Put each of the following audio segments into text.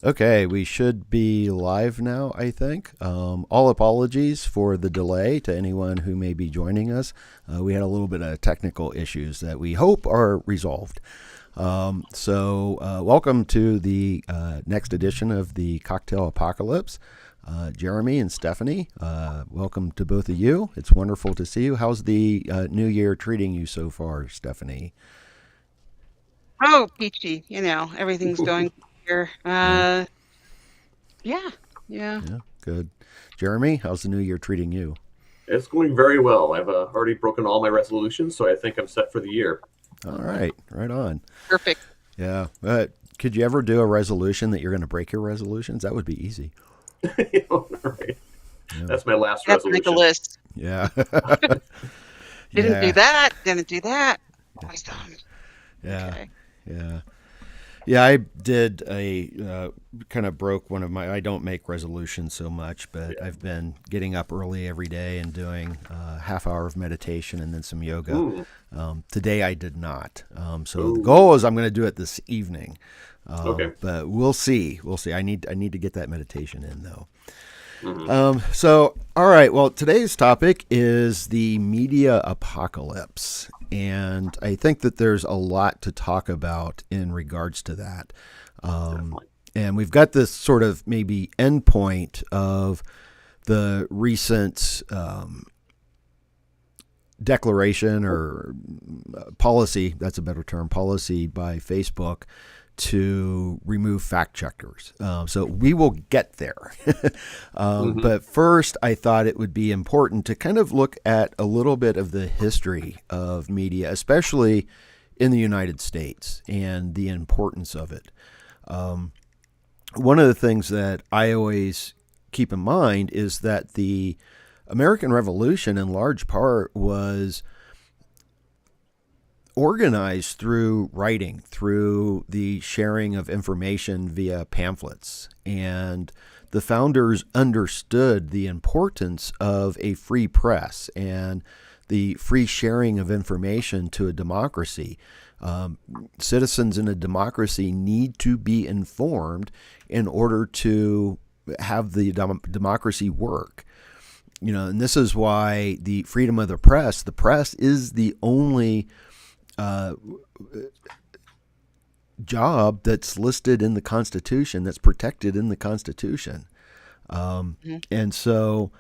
Okay, we should be live now, I think. All apologies for the delay to anyone who may be joining us. We had a little bit of technical issues that we hope are resolved. Welcome to the next edition of the Cocktail Apocalypse. Jeremy and Stephanie, welcome to both of you. It's wonderful to see you. How's the new year treating you so far, Stephanie? Oh, peachy, everything's going here. Yeah, Yeah, yeah. yeah, good. Jeremy, how's the new year treating you? It's going very well. I've already broken all my resolutions, so I think I'm set for the year. All right, right on. Perfect. Yeah. Could you ever do a resolution that you're going to break your resolutions? That would be easy. Right. Yeah. That's my last You have to make a resolution. list. Yeah. Didn't do Yeah. that, didn't do that. Always done. Yeah. Okay. Yeah. Yeah. I did kind of broke one of my, I don't make resolutions so much, but Yeah. I've been getting up early every day and doing a half hour of meditation and then some yoga. Ooh. Today I did not. So the Ooh. goal is I'm going to do it this evening. Okay. But we'll see. We'll see. I need to get that meditation in though. Hmm. All right. Well, today's topic is the media apocalypse. And I think that there's a lot to talk about in regards to that. Definitely. And we've got this sort of maybe endpoint of the recent declaration or policy, that's a better term, policy by Facebook to remove fact checkers. So we will get there. Hmm. But first, I thought it would be important to kind of look at a little bit of the history of media, especially in the United States, and the importance of it. One of the things that I always keep in mind is that the American Revolution, in large part, was organized through writing, through the sharing of information via pamphlets. And the founders understood the importance of a free press and the free sharing of information to a democracy. Citizens in a democracy need to be informed in order to have the democracy work. And this is why the freedom of the press is the only job that's listed in the Constitution, that's protected in the Constitution. Mhm. And so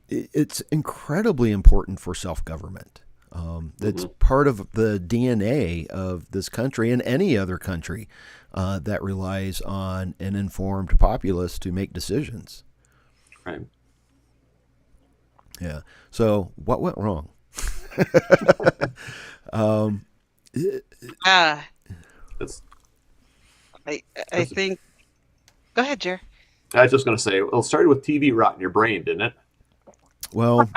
it's incredibly important for self-government. That's Hmm. part of the DNA of this country and any other country that relies on an informed populace to make decisions. Right. Yeah. So what went wrong? um, Ah, That's, I that's, think. Go ahead, Jer. I was just going to say, well, it started with TV rot in your brain, didn't it? well,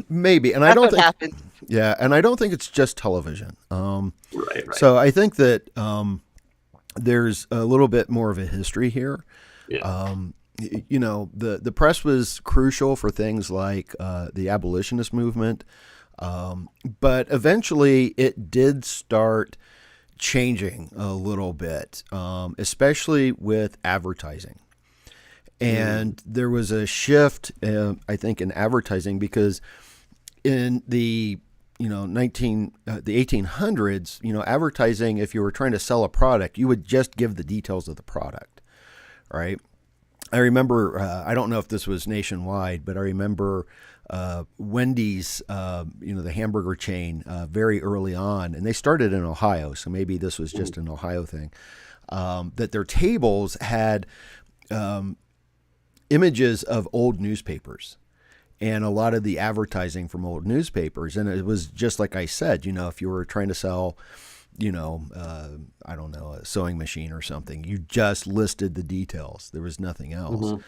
maybe, and I That's don't what think, happened. yeah, and I don't think it's just television. Right, right. So I think that there's a little bit more of a history here. Yeah. The press was crucial for things like the abolitionist movement, but eventually it did start changing a little bit, especially with advertising. And there was a shift, I think, in advertising because in the 1800s, advertising, if you were trying to sell a product, you would just give the details of the product, right? I remember, I don't know if this was nationwide, but I remember Wendy's, the hamburger chain, very early on, and they started in Ohio, so maybe this was just an Ohio thing, that their tables had images of old newspapers and a lot of the advertising from old newspapers. And it was just like I said, if you were trying to sell, I don't know, a sewing machine or something, you just listed the details. There was nothing else.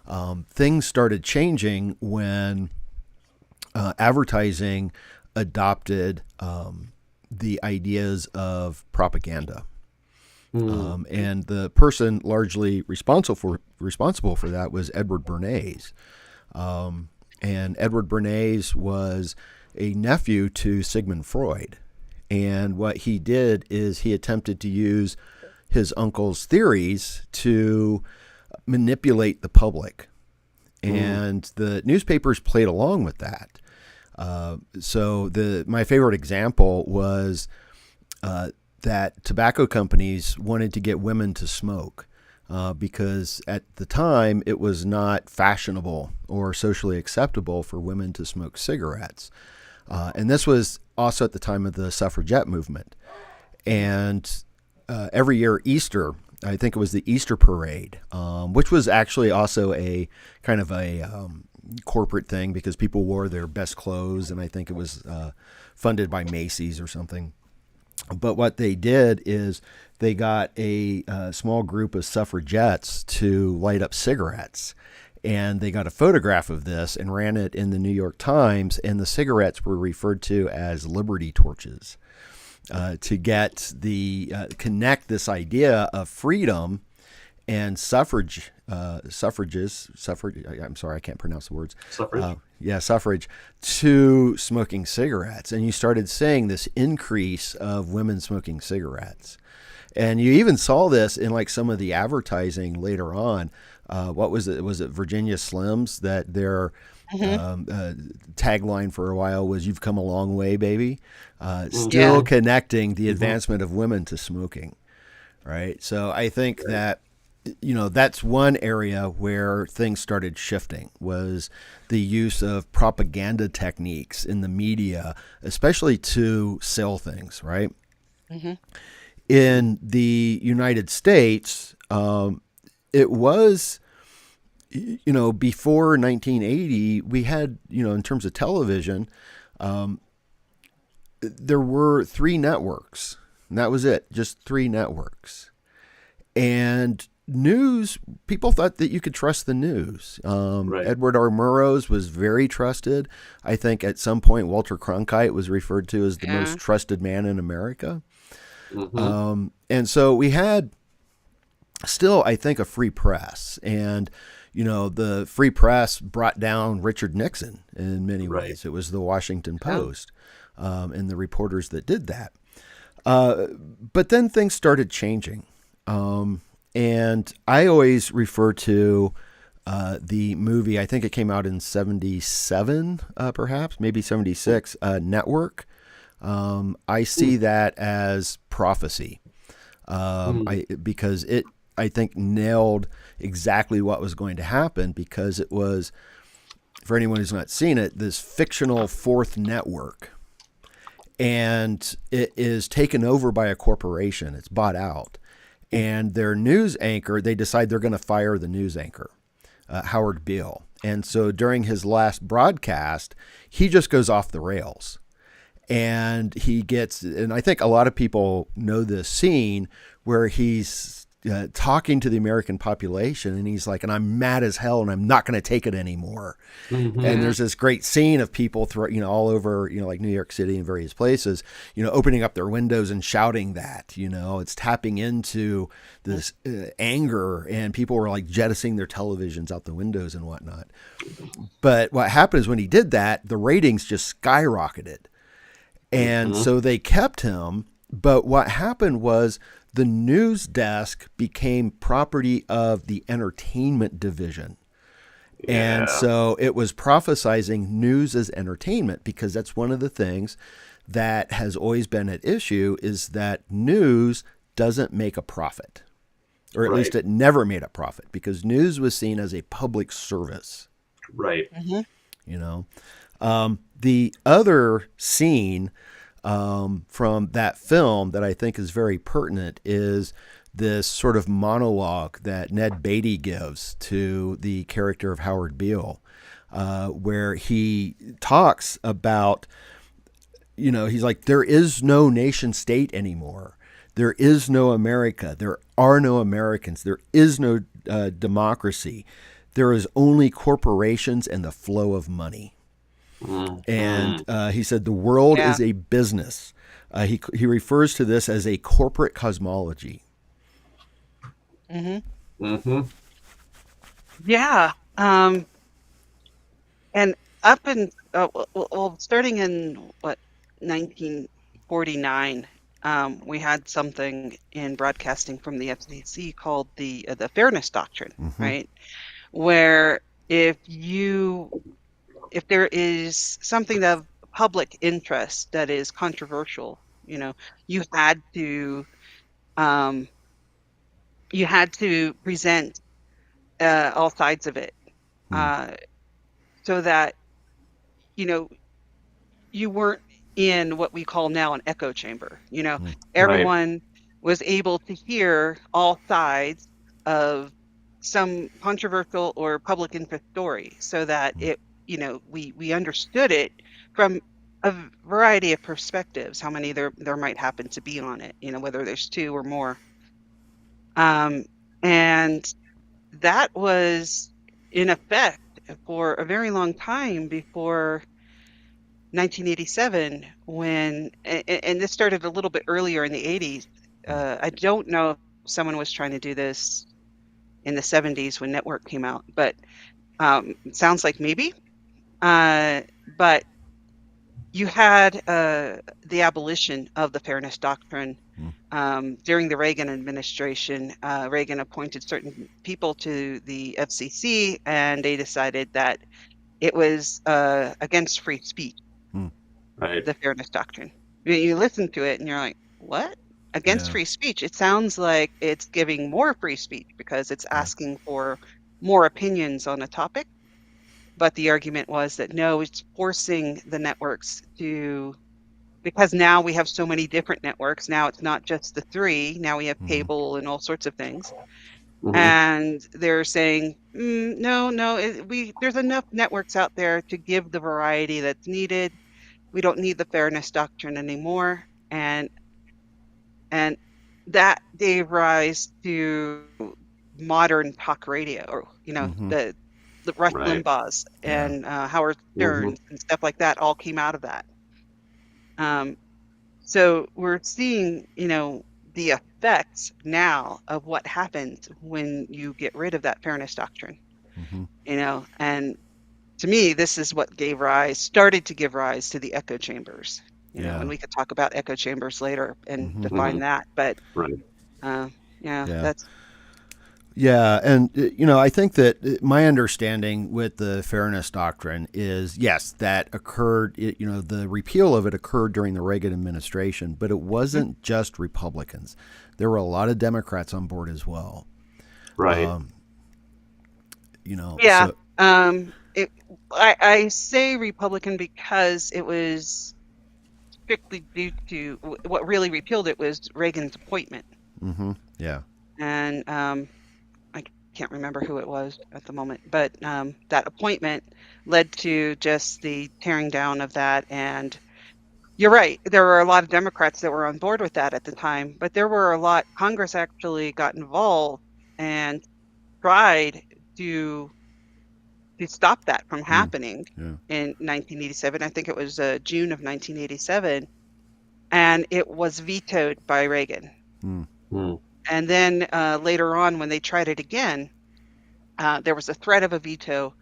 Hmm. Things started changing when advertising adopted the ideas of propaganda. Hmm. And the person largely responsible for that was Edward Bernays. And Edward Bernays was a nephew to Sigmund Freud. And what he did is he attempted to use his uncle's theories to manipulate the public. And the newspapers played along with that. So my favorite example was that tobacco companies wanted to get women to smoke because at the time it was not fashionable or socially acceptable for women to smoke cigarettes. And this was also at the time of the suffragette movement. And every year, Easter, I think it was the Easter parade, which was actually also a kind of a corporate thing because people wore their best clothes, and I think it was funded by Macy's or something. But what they did is they got a small group of suffragettes to light up cigarettes. And they got a photograph of this and ran it in the New York Times, and the cigarettes were referred to as Liberty torches. To get connect this idea of freedom and suffrage. I'm sorry, I can't pronounce the words. Suffrage. Suffrage to smoking cigarettes, and you started seeing this increase of women smoking cigarettes, and you even saw this in like some of the advertising later on. What was it? Was it Virginia Slims that their tagline for a while was "You've come a long way, baby." Still connecting the advancement of women to smoking, right? So I think that that's one area where things started shifting was the use of propaganda techniques in the media, especially to sell things, right? In the United States, it was, before 1980, we had, in terms of television, there were 3 networks, and that was it, just 3 networks. And news, people thought that you could trust the news. Right. Edward R. Murrows was very trusted. I think at some point Walter Cronkite was referred to as the most trusted man in America. And so we had still, I think, a free press. And, the free press brought down Richard Nixon in many ways. It was the Washington Post and the reporters that did that. But then things started changing. And I always refer to the movie, I think it came out in 77, perhaps, maybe 76, Network. I see that as prophecy because it, I think, nailed exactly what was going to happen because it was, for anyone who's not seen it, this fictional 4th network. And it is taken over by a corporation. It's bought out. And their news anchor, they decide they're going to fire the news anchor, Howard Beale. And so during his last broadcast, he just goes off the rails. And he gets, and I think a lot of people know this scene where he's talking to the American population, and he's like, and I'm mad as hell, and I'm not going to take it anymore. And there's this great scene of people all over, like New York City and various places, opening up their windows and shouting that, it's tapping into this anger, and people were like jettisoning their televisions out the windows and whatnot. But what happened is when he did that, the ratings just skyrocketed. And so they kept him. But what happened was the news desk became property of the entertainment division. Yeah. And so it was prophesizing news as entertainment because that's one of the things that has always been at issue is that news doesn't make a profit, or at least it never made a profit because news was seen as a public service. Right. The other scene from that film that I think is very pertinent is this sort of monologue that Ned Beatty gives to the character of Howard Beale, where he talks about, he's like, there is no nation state anymore. There is no America. There are no Americans. There is no democracy. There is only corporations and the flow of money. And he said the world is a business. He refers to this as a corporate cosmology. Yeah. And up in starting in 1949, we had something in broadcasting from the FCC called the Fairness Doctrine, right? Where if there is something of public interest that is controversial, you had to um, present all sides of it, so that you know you weren't in what we call now an echo chamber. Everyone was able to hear all sides of some controversial or public interest story, so that we understood it from a variety of perspectives, how many there might happen to be on it, whether there's two or more. And that was in effect for a very long time before 1987, and this started a little bit earlier in the 80s. I don't know if someone was trying to do this in the 70s when network came out, but it sounds like maybe. But you had the abolition of the Fairness Doctrine during the Reagan administration. Reagan appointed certain people to the FCC, and they decided that it was against free speech. Right. The Fairness Doctrine. You listen to it and you're like, what? Against free speech? It sounds like it's giving more free speech because it's asking for more opinions on a topic. But the argument was that no, it's forcing the networks to, because now we have so many different networks. Now it's not just the three. Now we have cable and all sorts of things. And they're saying, no, there's enough networks out there to give the variety that's needed. We don't need the Fairness Doctrine anymore. And that gave rise to modern talk radio, or, the Rush Limbaugh's and Howard Stern's and stuff like that all came out of that. So we're seeing, the effects now of what happens when you get rid of that Fairness Doctrine, and to me, this is what started to give rise to the echo chambers, and we could talk about echo chambers later and define that, but that's. Yeah, and I think that my understanding with the Fairness Doctrine is, yes, that occurred, the repeal of it occurred during the Reagan administration, but it wasn't just Republicans. There were a lot of Democrats on board as well. Right. So, I say Republican because it was strictly due to what really repealed it was Reagan's appointment. Yeah. And I can't remember who it was at the moment, but that appointment led to just the tearing down of that. And you're right, there were a lot of Democrats that were on board with that at the time, but there were Congress actually got involved and tried to stop that from happening in 1987. I think it was June of 1987, and it was vetoed by Reagan. And then later on, when they tried it again, there was a threat of a veto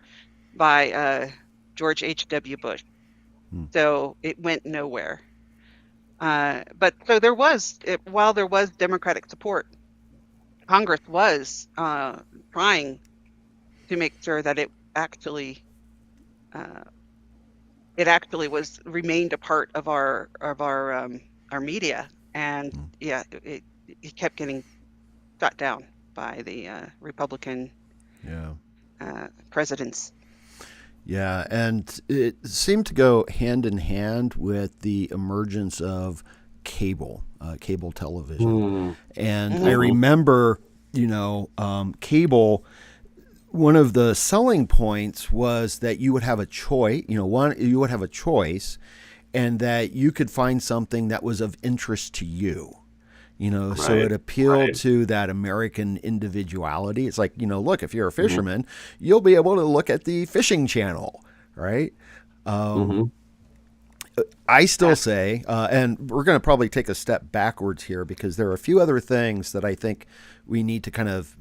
by George H.W. Bush. So it went nowhere. But so while there was Democratic support, Congress was trying to make sure that it actually remained a part of our media, and it kept getting shut down by the Republican presidents. Yeah, and it seemed to go hand in hand with the emergence of cable television. And I remember, cable, one of the selling points was that you would have a choice, you would have a choice, and that you could find something that was of interest to you. So it appealed to that American individuality. It's like, look, if you're a fisherman, you'll be able to look at the fishing channel, right? I still say, and we're going to probably take a step backwards here because there are a few other things that I think we need to kind of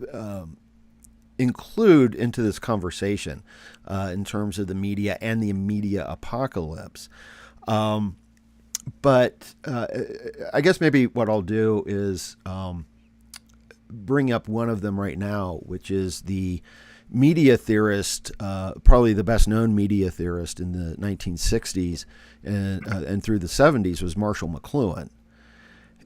include into this conversation in terms of the media and the media apocalypse. But I guess maybe what I'll do is bring up one of them right now, which is the media theorist, probably the best known media theorist in the 1960s and through the 70s was Marshall McLuhan.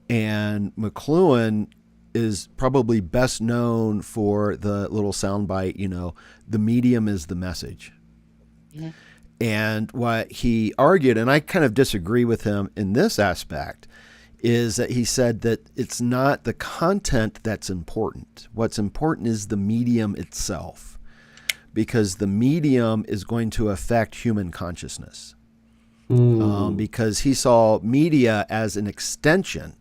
And McLuhan is probably best known for the little soundbite, the medium is the message. Mhm. And what he argued, and I kind of disagree with him in this aspect, is that he said that it's not the content that's important. What's important is the medium itself, because the medium is going to affect human consciousness. Because he saw media as an extension.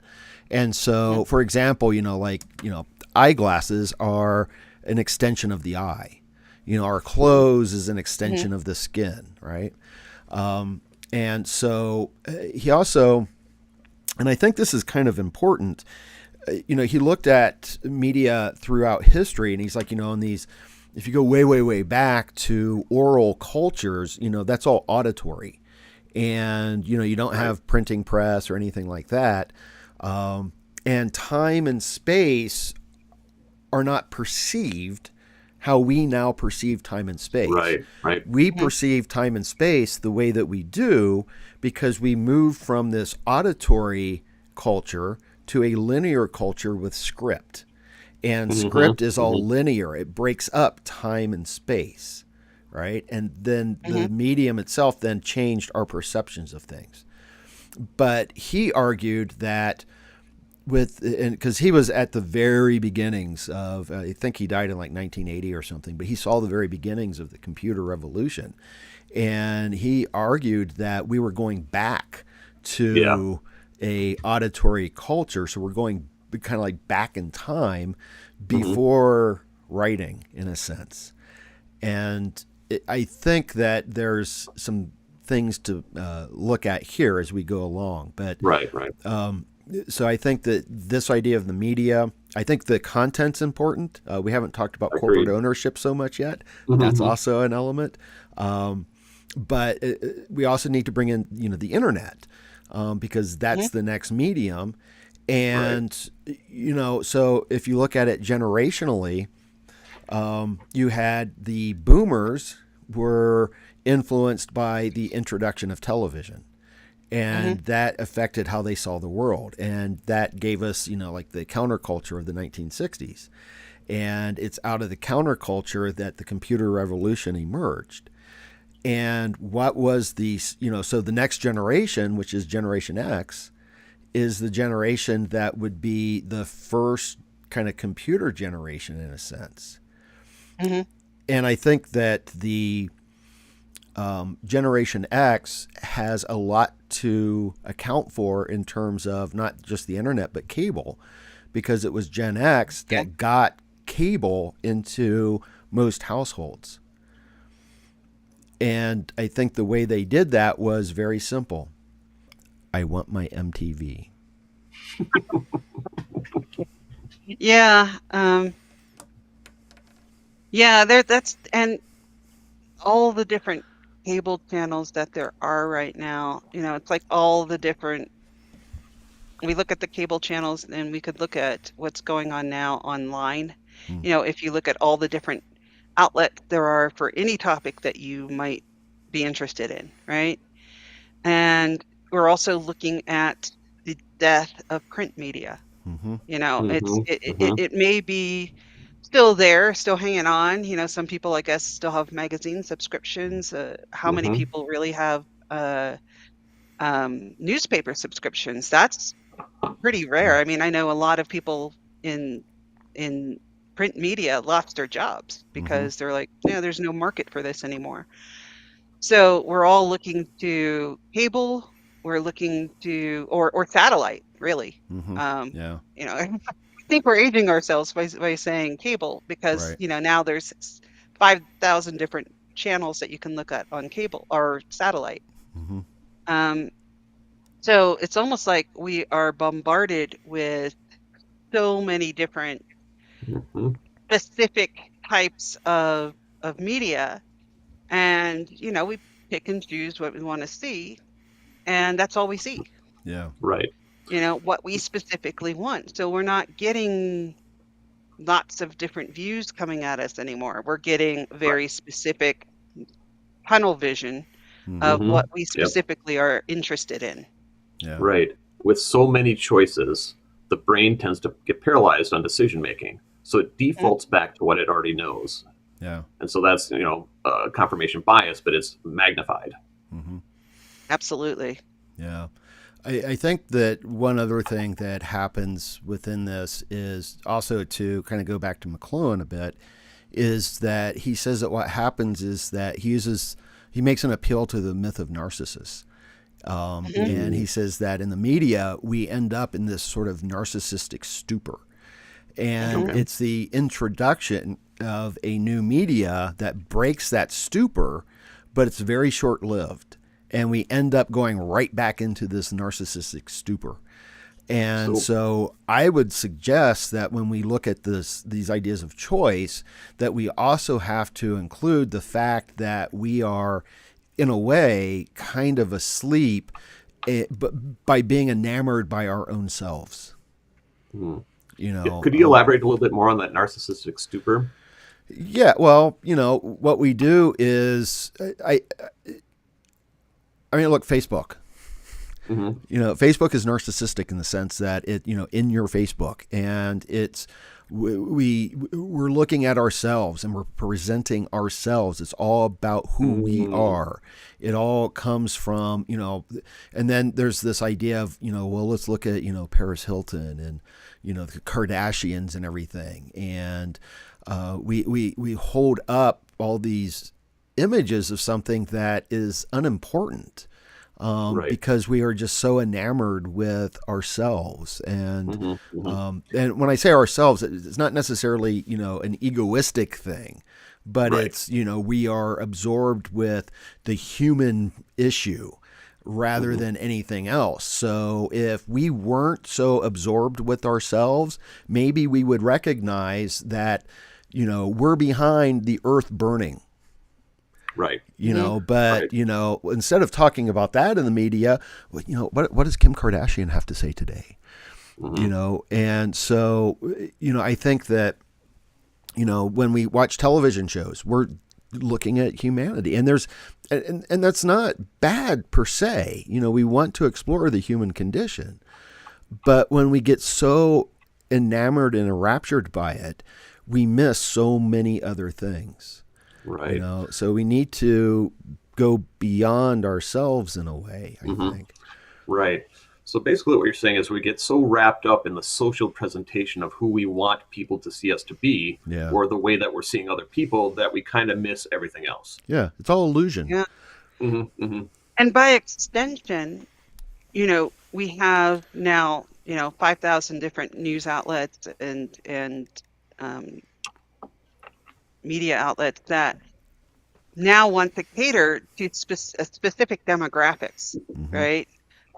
And so, for example, eyeglasses are an extension of the eye. Our clothes is an extension of the skin, right? And so he also, and I think this is kind of important, he looked at media throughout history, and he's like, in these, if you go way, way, way back to oral cultures, that's all auditory. And, you don't have printing press or anything like that. And time and space are not perceived how we now perceive time and space. Right. We perceive time and space the way that we do because we move from this auditory culture to a linear culture with script. And script is all linear. It breaks up time and space, right? And then the medium itself then changed our perceptions of things. But he argued that because he was at the very beginnings of, I think he died in like 1980 or something, but he saw the very beginnings of the computer revolution. And he argued that we were going back to a auditory culture. So we're going kind of like back in time before writing, in a sense. And I think that there's some things to look at here as we go along. But Right. so I think that this idea of the media, I think the content's important. We haven't talked about corporate ownership so much yet. That's also an element. But we also need to bring in, the internet, because that's the next medium. And, so if you look at it generationally, you had the boomers were influenced by the introduction of television. And that affected how they saw the world. And that gave us, like the counterculture of the 1960s. And it's out of the counterculture that the computer revolution emerged. And what was so the next generation, which is Generation X, is the generation that would be the first kind of computer generation in a sense. And I think that the Generation X has a lot to account for in terms of not just the internet, but cable, because it was Gen X that got cable into most households. And I think the way they did that was very simple. I want my MTV. That's, and all the different cable channels that there are right now, it's like all the different, we look at the cable channels and we could look at what's going on now online. If you look at all the different outlets there are for any topic that you might be interested in, right? And we're also looking at the death of print media. It may be still there, still hanging on. Some people, I guess, still have magazine subscriptions. How many people really have newspaper subscriptions? That's pretty rare. I mean, I know a lot of people in print media lost their jobs because they're like, there's no market for this anymore. So we're all looking to cable. We're looking to or satellite, really. I think we're aging ourselves by saying cable because now there's 5,000 different channels that you can look at on cable or satellite. So it's almost like we are bombarded with so many different specific types of media, and we pick and choose what we want to see, and that's all we see. Yeah. Right. What we specifically want. So we're not getting lots of different views coming at us anymore. We're getting very specific tunnel vision of Mm-hmm. what we Yep. specifically are interested in. Yeah. Right. With so many choices, the brain tends to get paralyzed on decision making. So it defaults back to what it already knows. Yeah. And so that's, confirmation bias, but it's magnified. Mm-hmm. Absolutely. Yeah. I think that one other thing that happens within this is also, to kind of go back to McLuhan a bit, is that he says that what happens is that he makes an appeal to the myth of Narcissus. And he says that in the media, we end up in this sort of narcissistic stupor. And it's the introduction of a new media that breaks that stupor, but it's very short-lived. And we end up going right back into this narcissistic stupor. And so I would suggest that when we look at these ideas of choice, that we also have to include the fact that we are, in a way, kind of asleep, but by being enamored by our own selves. Could you elaborate a little bit more on that narcissistic stupor? Yeah, well, what we do is, I mean, look, Facebook. Facebook is narcissistic in the sense that it, in your Facebook, and we're looking at ourselves and we're presenting ourselves. It's all about who we are. It all comes from, and then there's this idea of, well, let's look at, Paris Hilton and, the Kardashians and everything. And we hold up all these images of something that is unimportant. Because we are just so enamored with ourselves. And and when I say ourselves, it's not necessarily, an egoistic thing, but it's, we are absorbed with the human issue rather than anything else. So if we weren't so absorbed with ourselves, maybe we would recognize that, we're behind the earth burning. Right. But, instead of talking about that in the media, what does Kim Kardashian have to say today? And so, I think that, when we watch television shows, we're looking at humanity, and and that's not bad per se. We want to explore the human condition, but when we get so enamored and enraptured by it, we miss so many other things. Right. So we need to go beyond ourselves in a way, I think. Right. So basically what you're saying is we get so wrapped up in the social presentation of who we want people to see us to be, or the way that we're seeing other people, that we kind of miss everything else. Yeah. It's all illusion. Yeah. And by extension, we have now, 5,000 different news outlets and media outlets that now want to cater to specific demographics, right?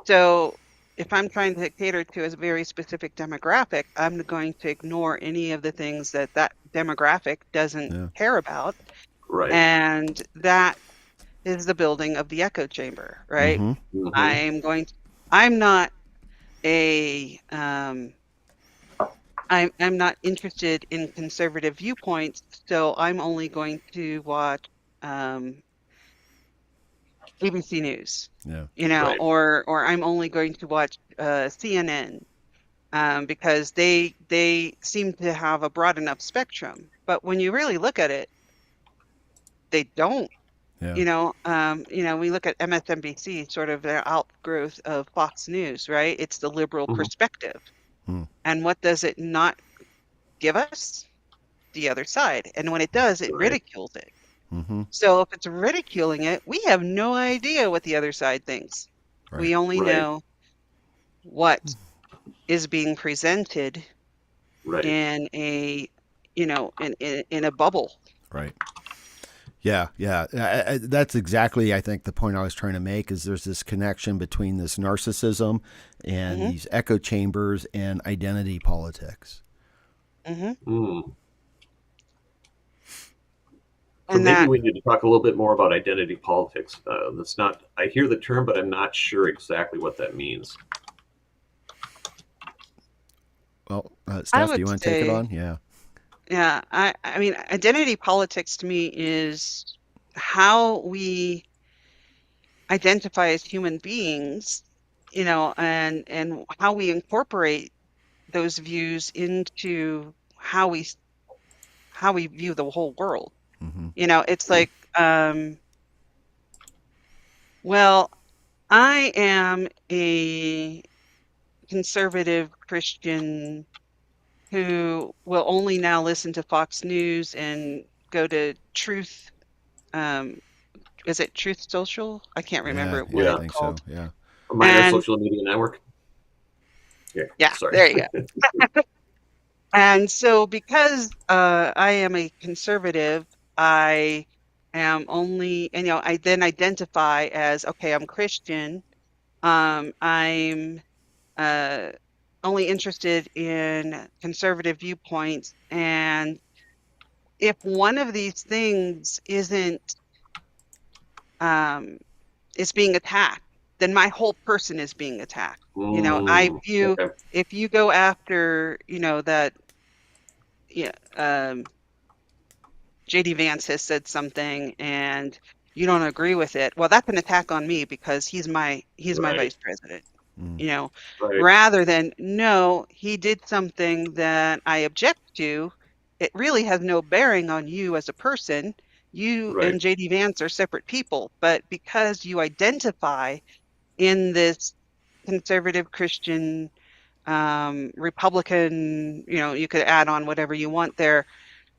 So if I'm trying to cater to a very specific demographic, I'm going to ignore any of the things that demographic doesn't care about. Right. And that is the building of the echo chamber, right? I'm not I'm not interested in conservative viewpoints, so I'm only going to watch ABC News, or I'm only going to watch CNN because they seem to have a broad enough spectrum. But when you really look at it, they don't. Yeah. We look at MSNBC, sort of their outgrowth of Fox News, right? It's the liberal perspective. And what does it not give us? The other side. And when it does, it ridicules it. So if it's ridiculing it, we have no idea what the other side thinks. Right. We only know what is being presented in a, in a bubble. Right. Yeah. That's exactly, I think, the point I was trying to make, is there's this connection between this narcissism and these echo chambers and identity politics. So And maybe that, we need to talk a little bit more about identity politics. That's not. I hear the term, but I'm not sure exactly what that means. Well, I Steph, do would you want to take it say, on? Yeah. yeah, I mean, identity politics to me is how we identify as human beings, and how we incorporate those views into how we view the whole world. Mm-hmm. It's like, well, I am a conservative Christian who will only now listen to Fox News and go to Truth. Um, is it Truth Social? I can't remember what I Yeah, it's think so. called. Yeah. a minor And social media network. Yeah, yeah, sorry. there you go. And so because I am a conservative, I am only, and I then identify as, okay, I'm Christian. I'm uh, only interested in conservative viewpoints. And if one of these things isn't um, is being attacked, then my whole person is being attacked. I view, Okay. if you go after, that, yeah, JD Vance has said something and you don't agree with it, well, that's an attack on me because he's my Right. vice president. Mm. You know, Right. rather than, no, he did something that I object to. It really has no bearing on you as a person. You Right. and JD Vance are separate people, but because you identify in this conservative Christian, Republican, you could add on whatever you want there,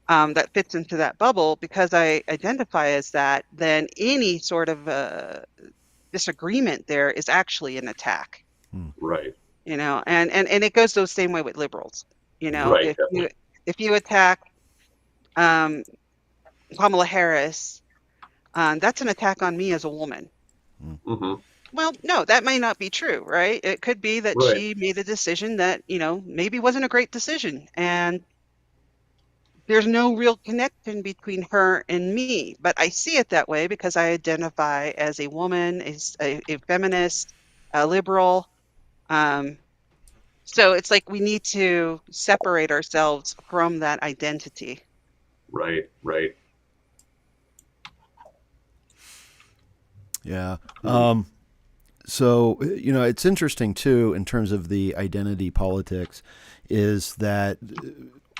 that fits into that bubble, because I identify as that, then any sort of disagreement there is actually an attack. Mm. Right. And it goes the same way with liberals. Right. If you attack um, Kamala Harris, that's an attack on me as a woman. Mm-hmm. Well, no, that may not be true, right? It could be that Right. she made a decision that, maybe wasn't a great decision. And there's no real connection between her and me, but I see it that way because I identify as a woman, a feminist, a liberal. Um, so it's like we need to separate ourselves from that identity. Right. Right. Yeah. So, it's interesting too, in terms of the identity politics, is that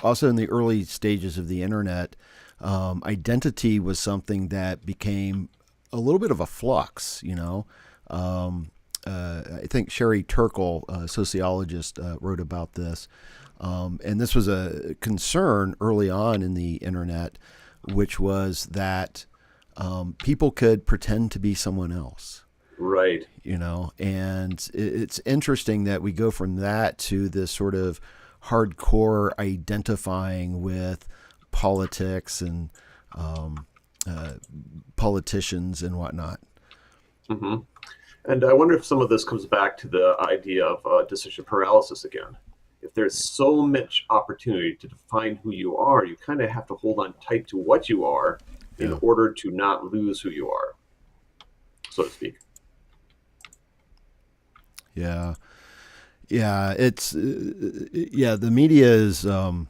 also in the early stages of the internet, identity was something that became a little bit of a flux, I think Sherry Turkle, a sociologist, wrote about this. And this was a concern early on in the internet, which was that people could pretend to be someone else. Right. And it's interesting that we go from that to this sort of hardcore identifying with politics and politicians and whatnot. Mm-hmm. And I wonder if some of this comes back to the idea of decision paralysis again. If there's so much opportunity to define who you are, you kind of have to hold on tight to what you are in order to not lose who you are, so to speak. Yeah. Yeah. The media is a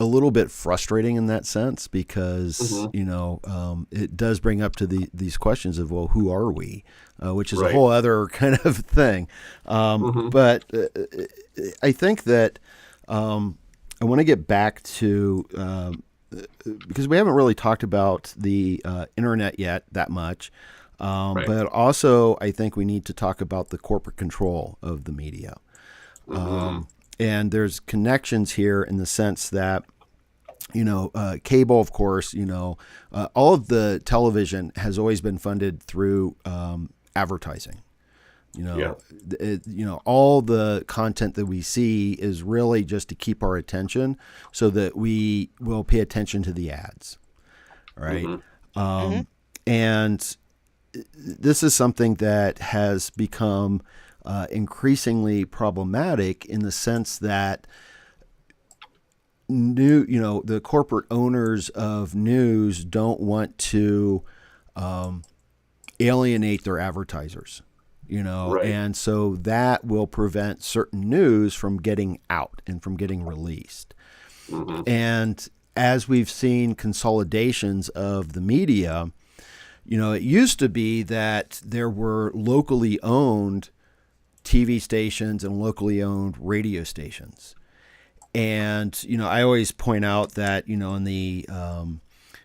little bit frustrating in that sense because, it does bring up to these questions of, well, who are we? Which is a whole other kind of thing. But I think that I want to get back to, because we haven't really talked about the internet yet that much. But also, I think we need to talk about the corporate control of the media. And there's connections here in the sense that, cable, of course, all of the television has always been funded through advertising. All the content that we see is really just to keep our attention so that we will pay attention to the ads. Right. And this is something that has become increasingly problematic in the sense that the corporate owners of news don't want to alienate their advertisers, Right. and so that will prevent certain news from getting out and from getting released. Mm-hmm. And as we've seen consolidations of the media, it used to be that there were locally owned TV stations and locally owned radio stations. And, I always point out that, in the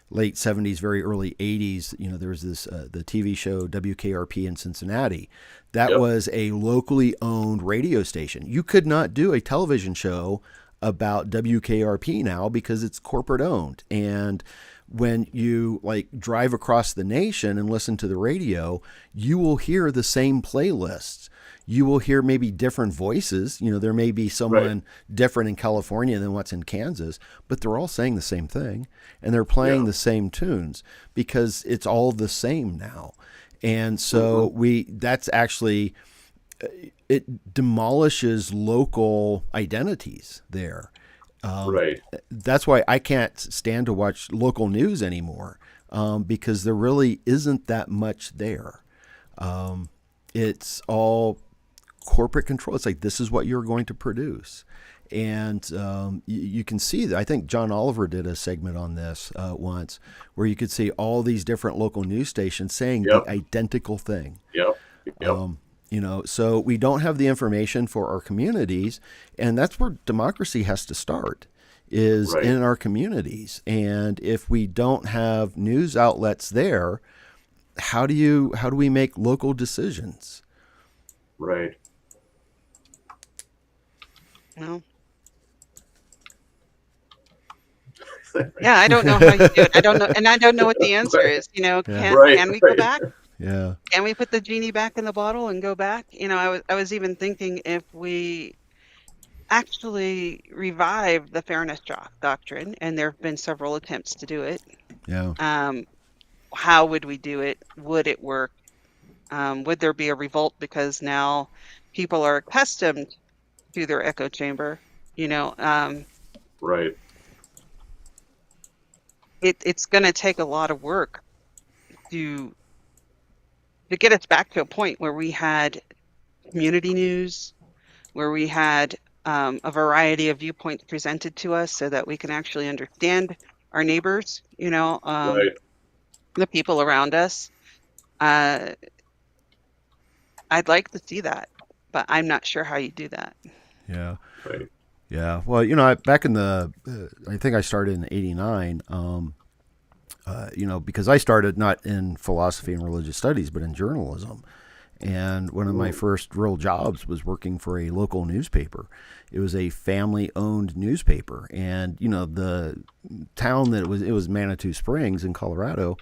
late 70s, very early 80s, there was this, the TV show WKRP in Cincinnati. That Yep. was a locally owned radio station. You could not do a television show about WKRP now because it's corporate owned. And when you drive across the nation and listen to the radio, you will hear the same playlists. You will hear maybe different voices. There may be someone different in California than what's in Kansas, but they're all saying the same thing and they're playing the same tunes because it's all the same now. And so that's actually, it demolishes local identities there. Right. That's why I can't stand to watch local news anymore, because there really isn't that much there. It's all corporate control. It's like, this is what you're going to produce. And you can see that. I think John Oliver did a segment on this once where you could see all these different local news stations saying the identical thing. So we don't have the information for our communities, and that's where democracy has to start, is in our communities. And if we don't have news outlets there, how do we make local decisions? Right. Well, yeah, I don't know how you do it. I don't know, and I don't know what the answer is. Can we go back? Yeah. Can we put the genie back in the bottle and go back? I was even thinking if we actually revived the fairness doctrine, and there have been several attempts to do it. Yeah. How would we do it? Would it work? Would there be a revolt because now people are accustomed to their echo chamber? Right. It's going to take a lot of work to get us back to a point where we had community news, where we had a variety of viewpoints presented to us so that we can actually understand our neighbors, Right. the people around us. I'd like to see that, but I'm not sure how you do that. Yeah. Right. Yeah. Well, back in the, I think I started in '89, because I started not in philosophy and religious studies, but in journalism. And one of my first real jobs was working for a local newspaper. It was a family-owned newspaper. And, the town that it was Manitou Springs in Colorado.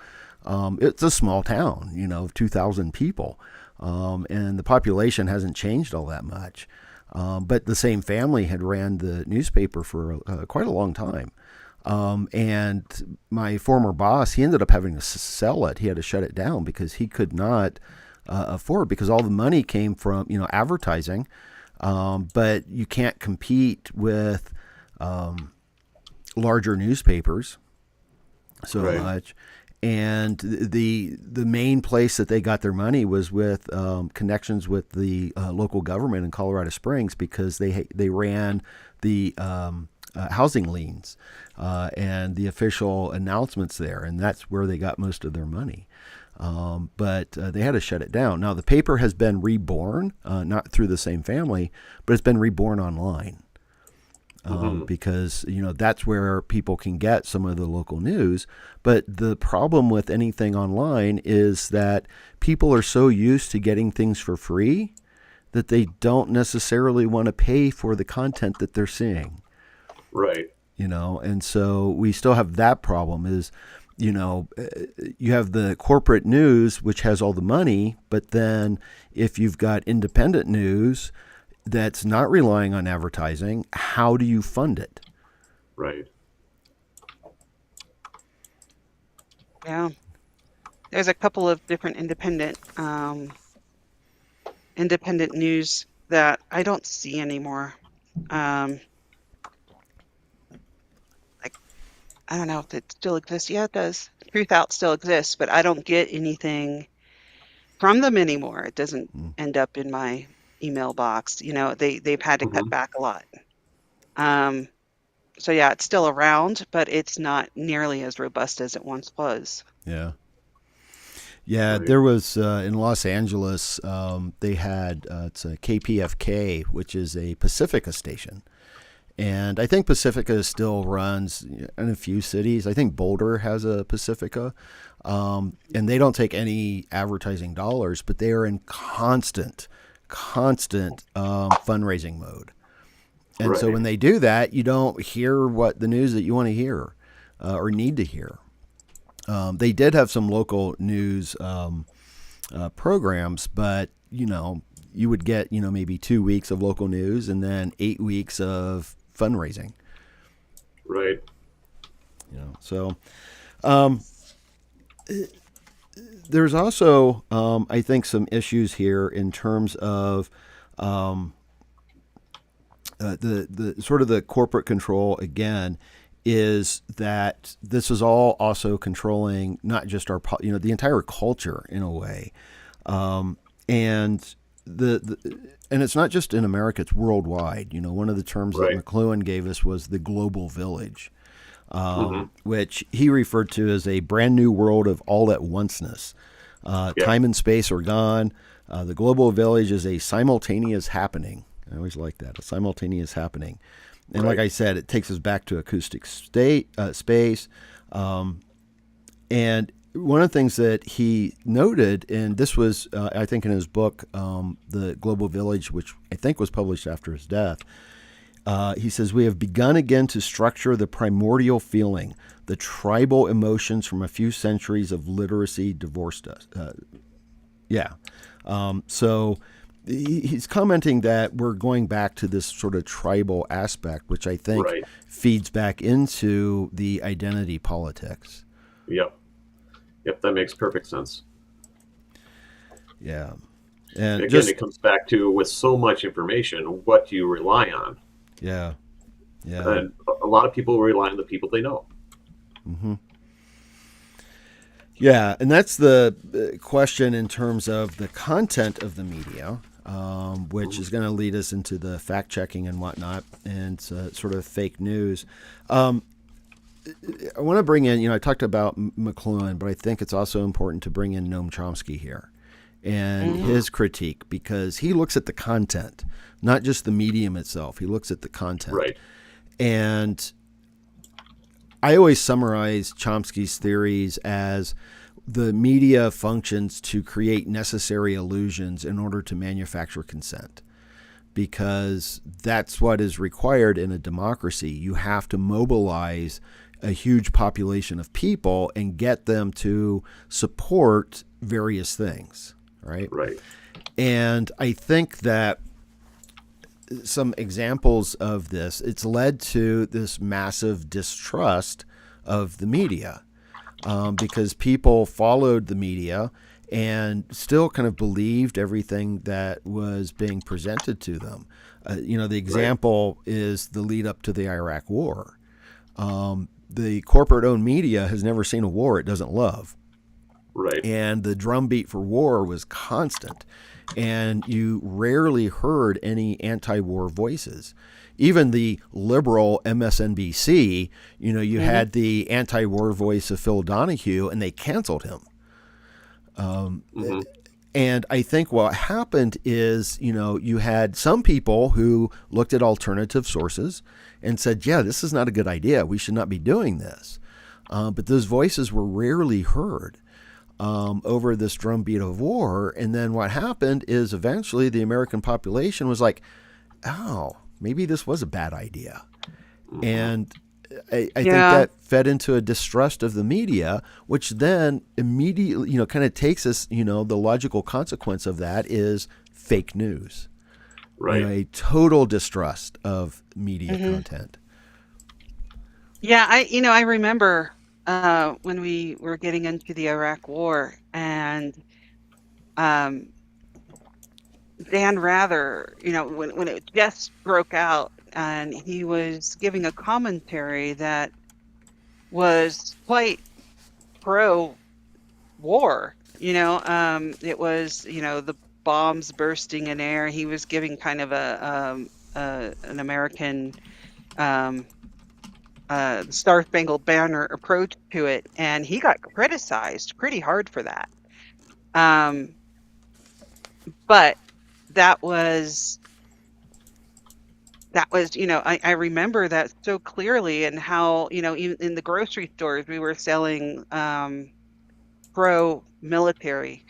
It's a small town, of 2,000 people. And the population hasn't changed all that much. But the same family had ran the newspaper for quite a long time. And my former boss, he ended up having to sell it. He had to shut it down because he could not afford, because all the money came from, advertising. But you can't compete with larger newspapers so much. And the main place that they got their money was with connections with the local government in Colorado Springs, because they ran the housing liens and the official announcements there, and that's where they got most of their money. But they had to shut it down. Now the paper has been reborn, not through the same family, but it's been reborn online. Because, that's where people can get some of the local news. But the problem with anything online is that people are so used to getting things for free that they don't necessarily want to pay for the content that they're seeing. Right. And so we still have that problem is, you have the corporate news, which has all the money, but then if you've got independent news that's not relying on advertising, how do you fund it? Right. Yeah. There's a couple of different independent news that I don't see anymore. I don't know if it still exists. Yeah, it does. Truth Out still exists, but I don't get anything from them anymore. It doesn't end up in my email box. They've had to cut Hmm. back a lot. So yeah, it's still around, but it's not nearly as robust as it once was. Yeah. Yeah, Right. there was in Los Angeles, they had it's a KPFK, which is a Pacifica station. And I think Pacifica still runs in a few cities. I think Boulder has a Pacifica. And they don't take any advertising dollars, but they are in constant fundraising mode. And so Right. when they do that, you don't hear what the news that you want to hear or need to hear. They did have some local news programs, but you would get maybe 2 weeks of local news and then 8 weeks of fundraising. Right. So there's also I think some issues here in terms of the sort of the corporate control again. Is that this is all also controlling not just our the entire culture in a way, and and it's not just in America; it's worldwide. One of the terms that Right. McLuhan gave us was the global village, Hmm. which he referred to as a brand new world of all at onceness. Yeah. Time and space are gone. The global village is a simultaneous happening. I always like that, a simultaneous happening. And like Right. I said, it takes us back to acoustic space. And one of the things that he noted, and this was, I think, in his book, The Global Village, which I think was published after his death, he says, we have begun again to structure the primordial feeling, the tribal emotions from a few centuries of literacy divorced us. So he's commenting that we're going back to this sort of tribal aspect, which I think Right. feeds back into the identity politics. Yep. Yep. That makes perfect sense. Yeah. And Again, just, it comes back to, with so much information, what do you rely on? yeah. And a lot of people rely on the people they know. Yeah. And that's the question in terms of the content of the media, which is going to lead us into the fact checking and whatnot and sort of fake news. I want to bring in, I talked about McLuhan, but I think it's also important to bring in Noam Chomsky here and his critique, because he looks at the content, not just the medium itself. He looks at the content. Right. And I always summarize Chomsky's theories as the media functions to create necessary illusions in order to manufacture consent, because that's what is required in a democracy. You have to mobilize a huge population of people and get them to support various things, right? Right. And I think that some examples of this, it's led to this massive distrust of the media, because people followed the media and still kind of believed everything that was being presented to them. The example is the lead up to the Iraq War. The corporate-owned media has never seen a war it doesn't love. Right. And the drumbeat for war was constant. And you rarely heard any anti-war voices. Even the liberal MSNBC, you had the anti-war voice of Phil Donahue, and they canceled him. And I think what happened is, you had some people who looked at alternative sources and said, yeah, this is not a good idea. We should not be doing this. But those voices were rarely heard over this drumbeat of war. And then what happened is eventually the American population was like, oh, maybe this was a bad idea. And I think that fed into a distrust of the media, which then immediately, kind of takes us, the logical consequence of that is fake news. Right. A total distrust of media content. Yeah, I remember when we were getting into the Iraq War, and Dan Rather, when it just broke out, and he was giving a commentary that was quite pro-war. It was, the bombs bursting in air. He was giving kind of an American Star Spangled Banner approach to it, and he got criticized pretty hard for that. But that was, I remember that so clearly, and how, even in the grocery stores, we were selling pro-military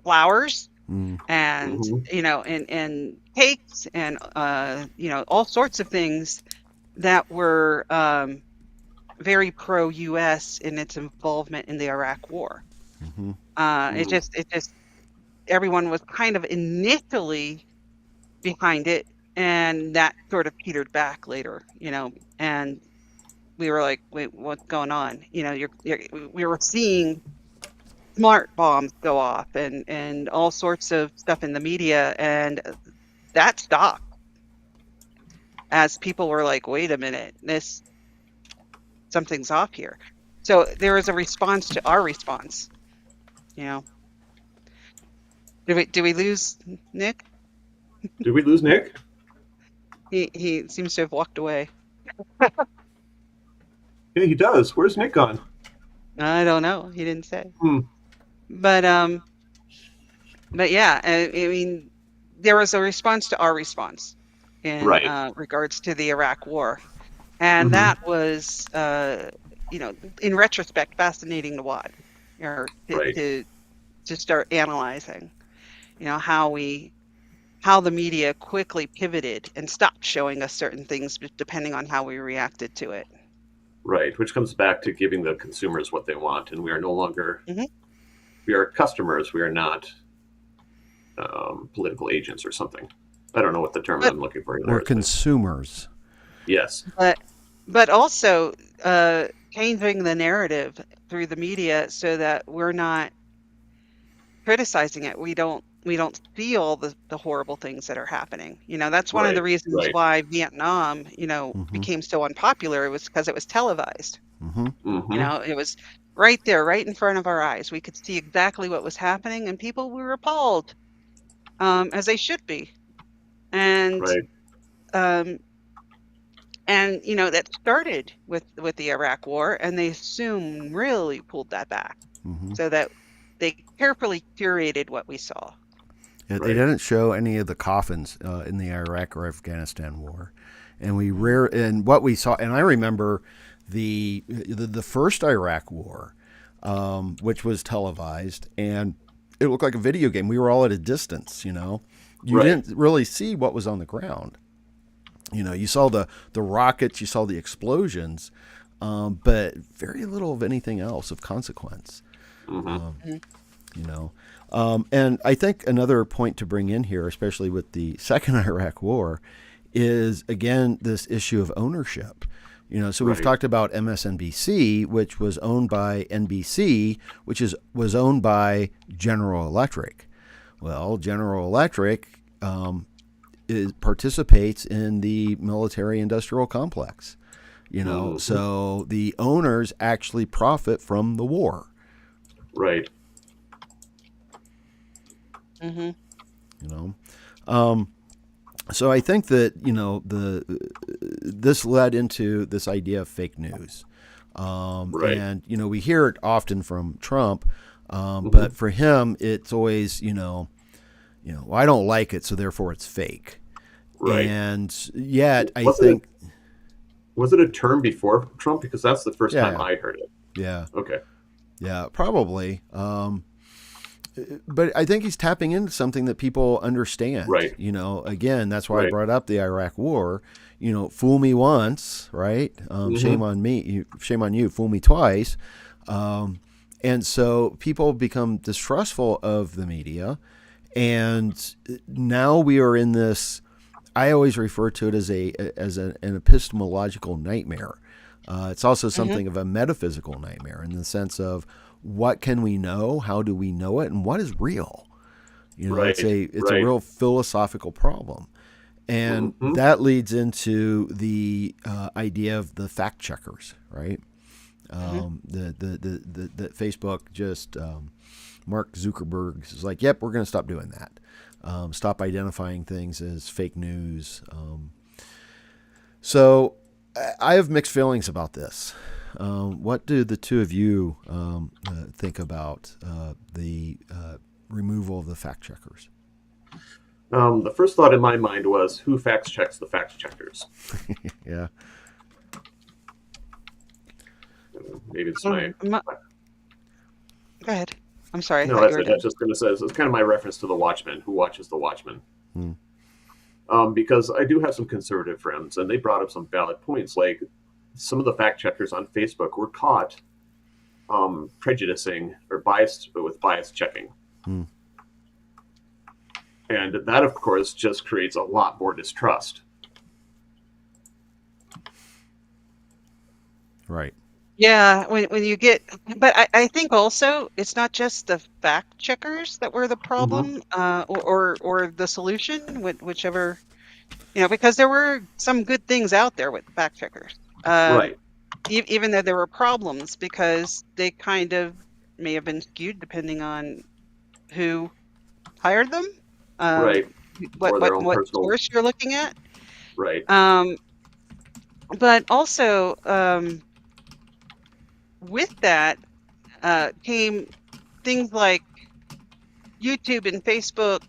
flowers Mm. and, Mhm. and cakes and, all sorts of things that were very pro-US in its involvement in the Iraq War. Mm-hmm. It just, everyone was kind of initially behind it, and that sort of petered back later, and we were like, wait, what's going on? We were seeing smart bombs go off and all sorts of stuff in the media, and that stopped as people were like, wait a minute, something's off here. So there was a response to our response. Did we lose Nick? Did we lose Nick? He seems to have walked away. Yeah, he does. Where's Nick gone? I don't know. He didn't say. Hmm. But yeah, I mean, there was a response to our response in Right. regards to the Iraq War, and Mhm. that was, in retrospect, fascinating to watch, or Right. to start analyzing, how the media quickly pivoted and stopped showing us certain things depending on how we reacted to it. Right. Which comes back to giving the consumers what they want, and we are no longer. Mhm. We are customers. We are not political agents or something. I don't know what the term But I'm looking for We're either is. consumers. Yes. but also changing the narrative through the media so that we're not criticizing it. We don't see all the horrible things that are happening. That's one of the Right. reasons Right. why Vietnam, Mm-hmm. became so unpopular. It was because it was televised. Mm-hmm. Mm-hmm. It was right there, right in front of our eyes. We could see exactly what was happening, and people were appalled, as they should be. And Right. um, that started with the Iraq War, and they soon really pulled that back, Mm-hmm. so that they carefully curated what we saw. They Right. didn't show any of the coffins in the Iraq or Afghanistan war, and what we saw. And I remember the first Iraq war, which was televised, and it looked like a video game. We were all at a distance. You Right. didn't really see what was on the ground. You saw the rockets, you saw the explosions, but very little of anything else of consequence. Mm-hmm. And I think another point to bring in here, especially with the second Iraq War, is again this issue of ownership. So we've Right. talked about MSNBC, which was owned by NBC, which was owned by General Electric. Well, General Electric participates in the military-industrial complex. Mhm. So the owners actually profit from the war. Right. Mm-hmm. So I think that this led into this idea of fake news, Right. and we hear it often from Trump, Mhm. but for him it's always well, I don't like it, so therefore it's fake. Right. And yet I Was it think Was it a term before Trump? Because that's the first time Yeah. I heard it. yeah Okay. yeah probably. But I think he's tapping into something that people understand. Right. Again, that's why I Right. brought up the Iraq War. Fool me once, right? Mhm. Shame on me. Shame on you. Fool me twice. And so people become distrustful of the media. And now we are in this. I always refer to it as an epistemological nightmare. It's also something of a metaphysical nightmare in the sense of what can we know, how do we know it, and what is real. Right, It's a right. real philosophical problem, and Mhm. that leads into the idea of the fact checkers, right? That Facebook just Mark Zuckerberg is like, yep, we're going to stop doing that. Stop identifying things as fake news. So I have mixed feelings about this. What do the two of you think about the removal of the fact checkers? The first thought in my mind was, who fact checks the fact checkers? Yeah. Maybe it's my... Go ahead. I'm sorry. I No, thought that's you were it. done. I was just going to say, it's kind of my reference to The Watchmen. Who watches The Watchmen? Hmm. Because I do have some conservative friends, and they brought up some valid points. Like, some of the fact checkers on Facebook were caught prejudicing or biased with bias checking. Hmm. And that, of course, just creates a lot more distrust. Right. Yeah, when you get, but I think also it's not just the fact checkers that were the problem, or the solution, whichever, because there were some good things out there with fact checkers, Right. even though there were problems because they kind of may have been skewed depending on who hired them, Right. Or their own what personal... source you're looking at, Right. but also with that came things like YouTube and Facebook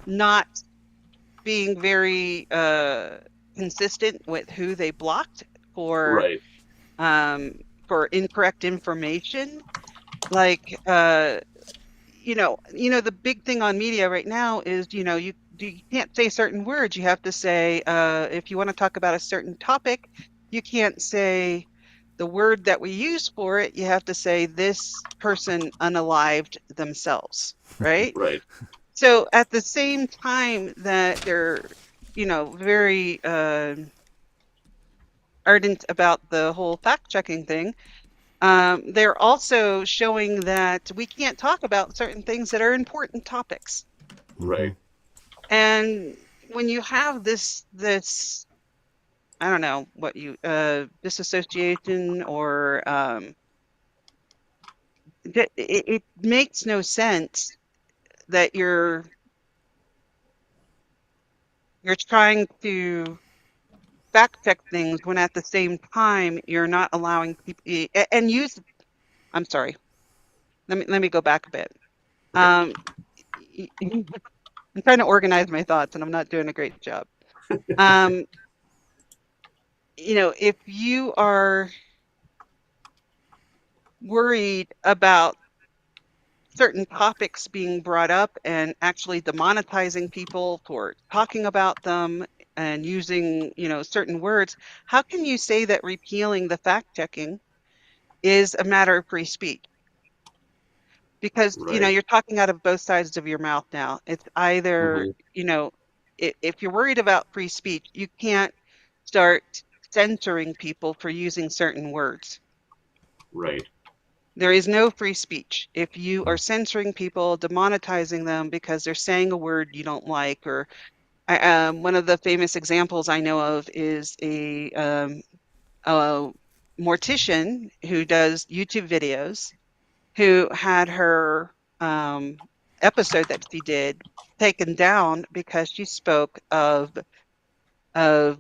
not being very consistent with who they blocked for Right. for incorrect information. Like the big thing on media right now is you can't say certain words. You have to say if you want to talk about a certain topic, you can't say the word that we use for it. You have to say this person unalived themselves, right? Right. So at the same time that they're, very ardent about the whole fact-checking thing, they're also showing that we can't talk about certain things that are important topics. Right. And when you have this I don't know what disassociation or it makes no sense that you're trying to fact check things when at the same time you're not allowing people and use. I'm sorry. Let me go back a bit. I'm trying to organize my thoughts and I'm not doing a great job. If you are worried about certain topics being brought up and actually demonetizing people for talking about them and using, certain words, how can you say that repealing the fact checking is a matter of free speech? Because, Right. you're talking out of both sides of your mouth now. It's either, if you're worried about free speech, you can't start censoring people for using certain words. Right. There is no free speech. If you are censoring people, demonetizing them because they're saying a word you don't like, or one of the famous examples I know of is a mortician who does YouTube videos who had her episode that she did taken down because she spoke of uh,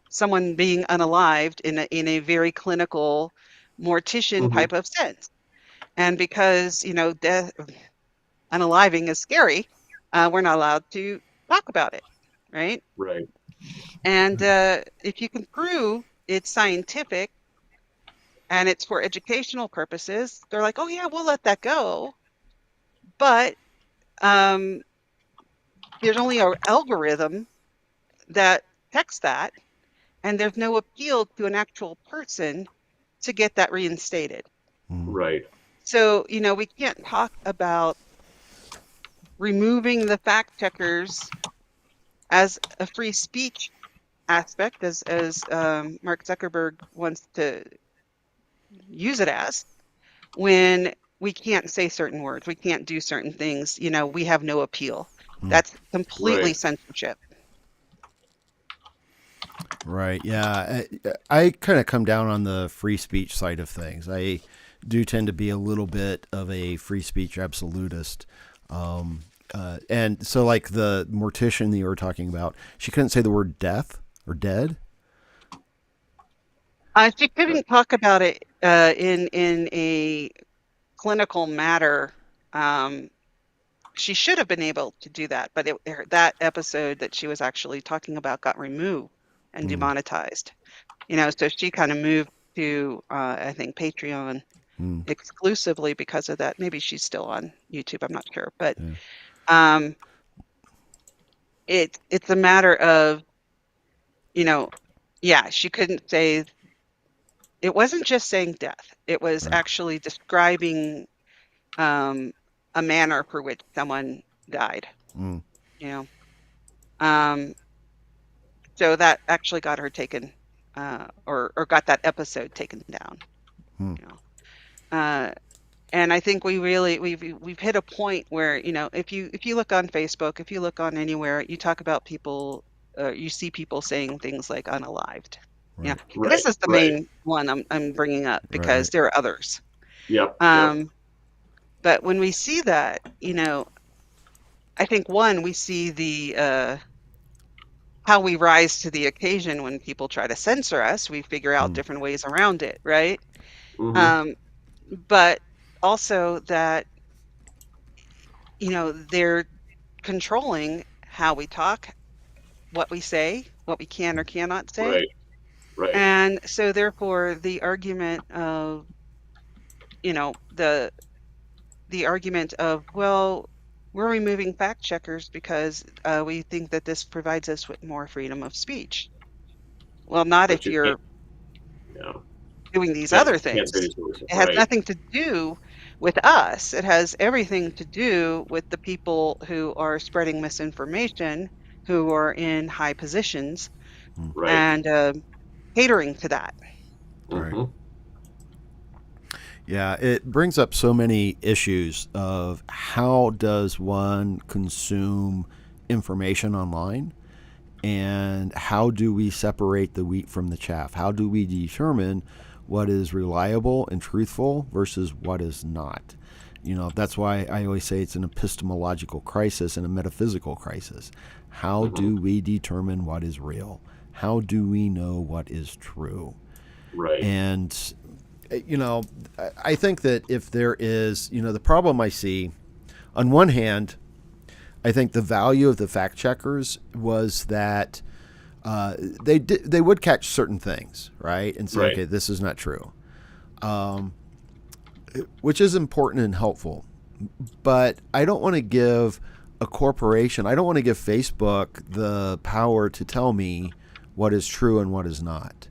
someone being unalived in a very clinical mortician type of sense. And because, death, unaliving is scary, we're not allowed to talk about it, right? Right. And if you can prove it's scientific and it's for educational purposes, they're like, oh yeah, we'll let that go. But there's only an algorithm that checks that, and there's no appeal to an actual person to get that reinstated. Right. So, we can't talk about removing the fact checkers as a free speech aspect, as Mark Zuckerberg wants to use it as, when we can't say certain words, we can't do certain things, we have no appeal. That's completely Right. censorship. Right. Yeah. I kind of come down on the free speech side of things. I do tend to be a little bit of a free speech absolutist. And so, like the mortician that you were talking about, she couldn't say the word death or dead. She couldn't talk about it in a clinical matter. She should have been able to do that, but that episode that she was actually talking about got removed and demonetized. So she kind of moved to, I think, Patreon exclusively because of that. Maybe she's still on YouTube. I'm not sure, but it's a matter of, she couldn't say. It wasn't just saying death. It was actually describing a manner for which someone died. So that actually got her taken, or got that episode taken down. And I think we've hit a point where, if you look on Facebook, if you look on anywhere, you talk about people, you see people saying things like unalived. Yeah, Right, this is the main one I'm bringing up because there are others. Yep. But when we see that, I think we see the how we rise to the occasion when people try to censor us. We figure out different ways around it, right? But also that they're controlling how we talk, what we say, what we can or cannot say. Right. And so therefore the argument of the argument of, well, we're removing fact checkers because we think that this provides us with more freedom of speech. Well, not if you're doing these other things. It has nothing to do with us. It has everything to do with the people who are spreading misinformation, who are in high positions, and catering to that. Yeah, it brings up so many issues of how does one consume information online, and how do we separate the wheat from the chaff? How do we determine what is reliable and truthful versus what is not? That's why I always say it's an epistemological crisis and a metaphysical crisis. How do we determine what is real? How do we know what is true? Right. And I think that if there is, the problem I see, on one hand, I think the value of the fact checkers was that they would catch certain things, right, and say, okay, this is not true, which is important and helpful. But I don't want to give a corporation, I don't want to give Facebook the power to tell me what is true and what is not.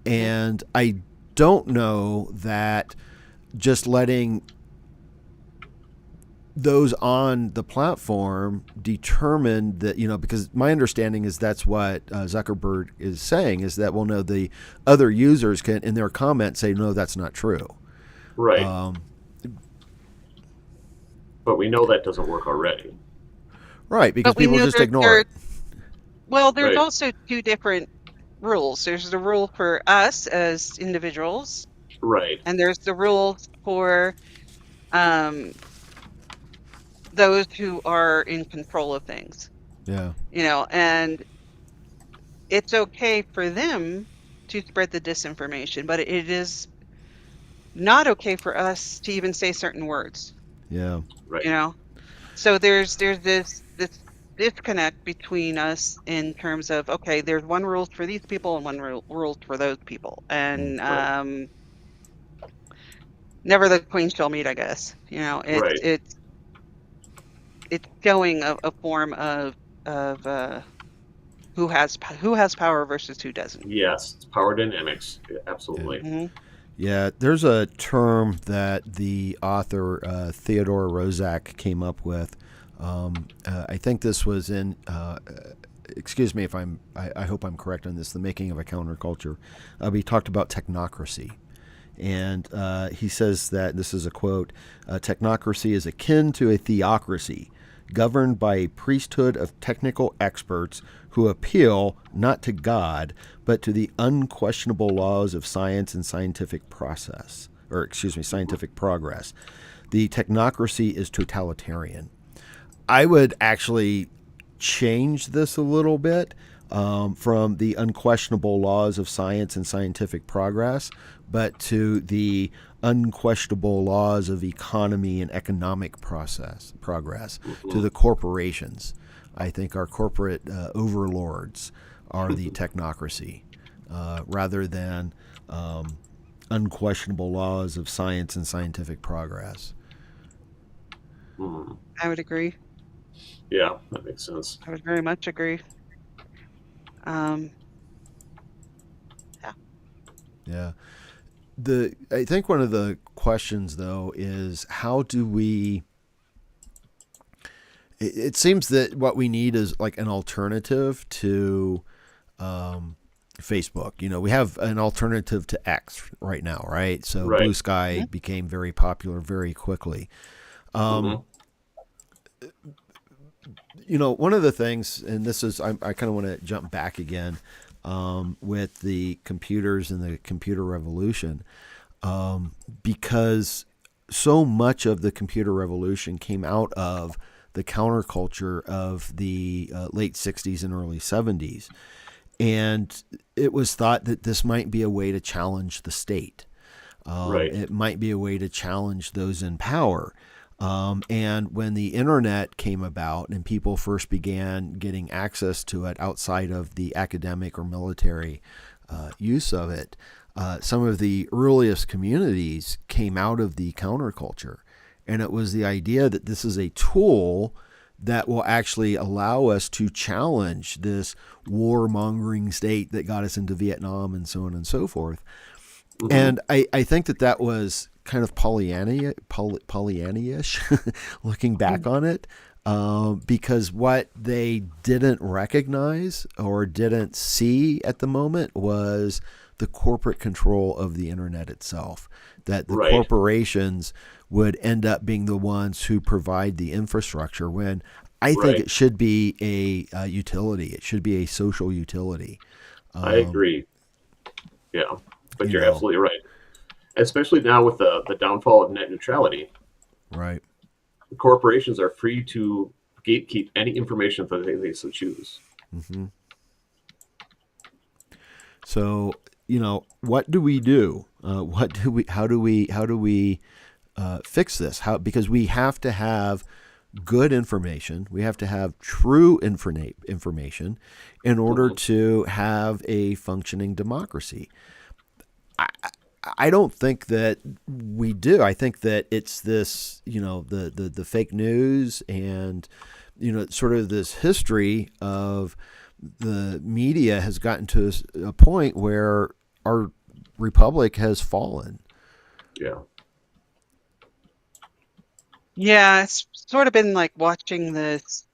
And I don't know that just letting those on the platform determine that, because my understanding is that's what Zuckerberg is saying, is that, well, no, the other users can, in their comments, say, no, that's not true. Right. But we know that doesn't work already. Right, because people just ignore it. Well, there's also two different rules. There's the rule for us as individuals. Right. And there's the rules for those who are in control of things. Yeah. And it's okay for them to spread the disinformation, but it is not okay for us to even say certain words. Yeah. Right. So there's this disconnect between us in terms of, okay, there's one rule for these people and one rule for those people, and never the queen shall meet, I guess. It's showing a form of who has power versus who doesn't. Yes, it's power dynamics, absolutely. Mm-hmm. Yeah, there's a term that the author Theodore Roszak came up with. I think this was in, excuse me if I hope I'm correct on this, The Making of a Counterculture. He talked about technocracy. And he says that, this is a quote, technocracy is akin to a theocracy, governed by a priesthood of technical experts who appeal not to God, but to the unquestionable laws of science and scientific scientific progress. The technocracy is totalitarian. I would actually change this a little bit from the unquestionable laws of science and scientific progress, but to the unquestionable laws of economy and economic progress, to the corporations. I think our corporate overlords are the technocracy, rather than unquestionable laws of science and scientific progress. I would agree. Yeah, that makes sense. I would very much agree. Yeah. I think one of the questions, though, is how do we... It seems that what we need is like an alternative to Facebook. We have an alternative to X right now, right? So Right. Blue Sky became very popular very quickly. One of the things, and this is, I kind of want to jump back again with the computers and the computer revolution, because so much of the computer revolution came out of the counterculture of the late 60s and early 70s. And it was thought that this might be a way to challenge the state. Right. It might be a way to challenge those in power. And when the internet came about and people first began getting access to it outside of the academic or military use of it, some of the earliest communities came out of the counterculture. And it was the idea that this is a tool that will actually allow us to challenge this warmongering state that got us into Vietnam and so on and so forth. And I think that was kind of Pollyanna-ish looking back on it, because what they didn't recognize or didn't see at the moment was the corporate control of the internet itself, that the corporations would end up being the ones who provide the infrastructure, when I think it should be a utility. It should be a social utility. I agree. Yeah, but you're absolutely right. Especially now with the downfall of net neutrality. Right. The corporations are free to gatekeep any information that they so choose. Mm-hmm. So, what do we do? How do we fix this? Because we have to have good information. We have to have true information in order to have a functioning democracy. I don't think that we do. I think that it's this, the fake news and, sort of this history of the media has gotten to a point where our republic has fallen. Yeah. Yeah, it's sort of been like watching this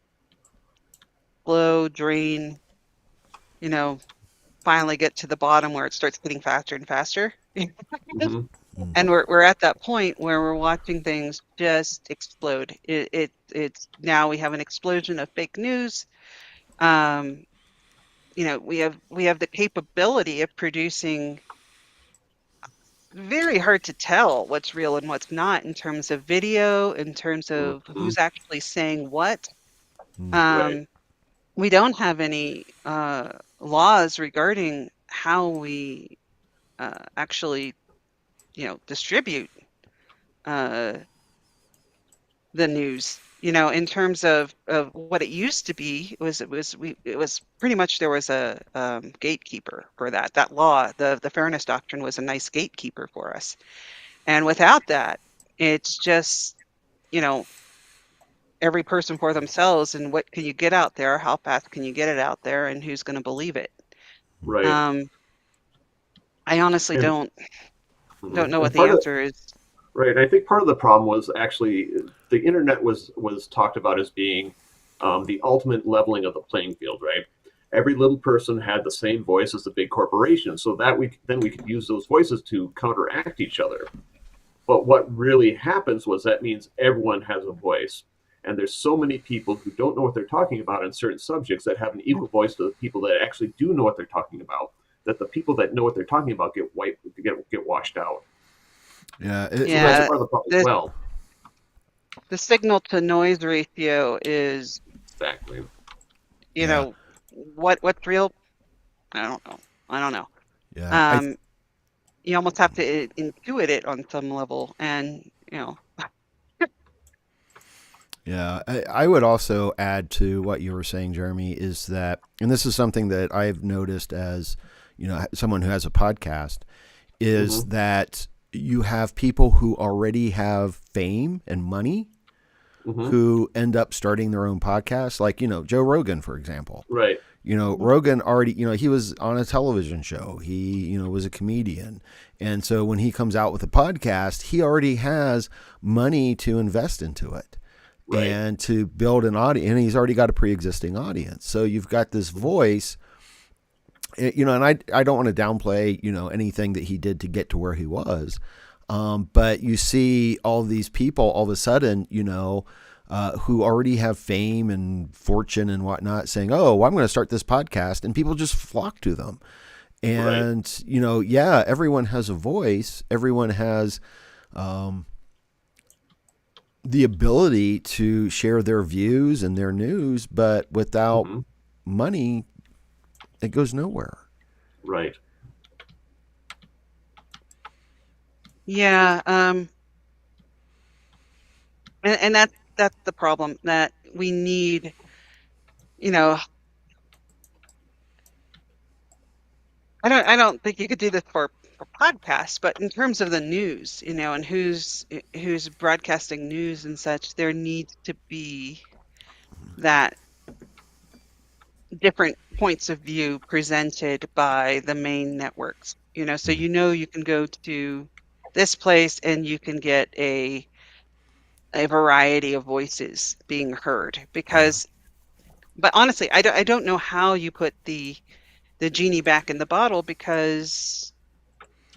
slow drain, finally get to the bottom where it starts getting faster and faster. And we're at that point where we're watching things just explode. It's now we have an explosion of fake news. We have the capability of producing very hard to tell what's real and what's not in terms of video, in terms of who's actually saying what. We don't have any laws regarding how we actually, distribute the news. In terms of what it used to be, it was pretty much, there was a gatekeeper for that. That law, the Fairness Doctrine, was a nice gatekeeper for us. And without that, it's just, every person for themselves, and what can you get out there? How fast can you get it out there? And who's going to believe it? Right. I honestly don't know what the answer is. Right. I think part of the problem was actually the internet was talked about as being the ultimate leveling of the playing field, right? Every little person had the same voice as the big corporation, so that we could use those voices to counteract each other. But what really happens was that means everyone has a voice. And there's so many people who don't know what they're talking about on certain subjects that have an equal voice to the people that actually do know what they're talking about, that the people that know what they're talking about get washed out. Yeah. So that's part of the problem as the, well. the signal to noise ratio is, Exactly. you know, what's real? I don't know. Yeah. You almost have to intuit it on some level, and Yeah, I would also add to what you were saying, Jeremy, is that, and this is something that I've noticed as, someone who has a podcast, is that you have people who already have fame and money who end up starting their own podcast, like, Joe Rogan, for example. Right. Rogan already, he was on a television show. He, was a comedian. And so when he comes out with a podcast, he already has money to invest into it. Right. And to build an audience, and he's already got a pre-existing audience. So you've got this voice, and I don't want to downplay, anything that he did to get to where he was. But you see all these people all of a sudden, who already have fame and fortune and whatnot saying, oh, well, I'm going to start this podcast, and people just flock to them. And, everyone has a voice. Everyone has, the ability to share their views and their news, but without money, it goes nowhere. Right. Yeah. And that's the problem, that we need, I don't think you could do this for podcasts, but in terms of the news, and who's broadcasting news and such, there needs to be that different points of view presented by the main networks, so you can go to this place and you can get a variety of voices being heard, but honestly, I don't know how you put the genie back in the bottle, because,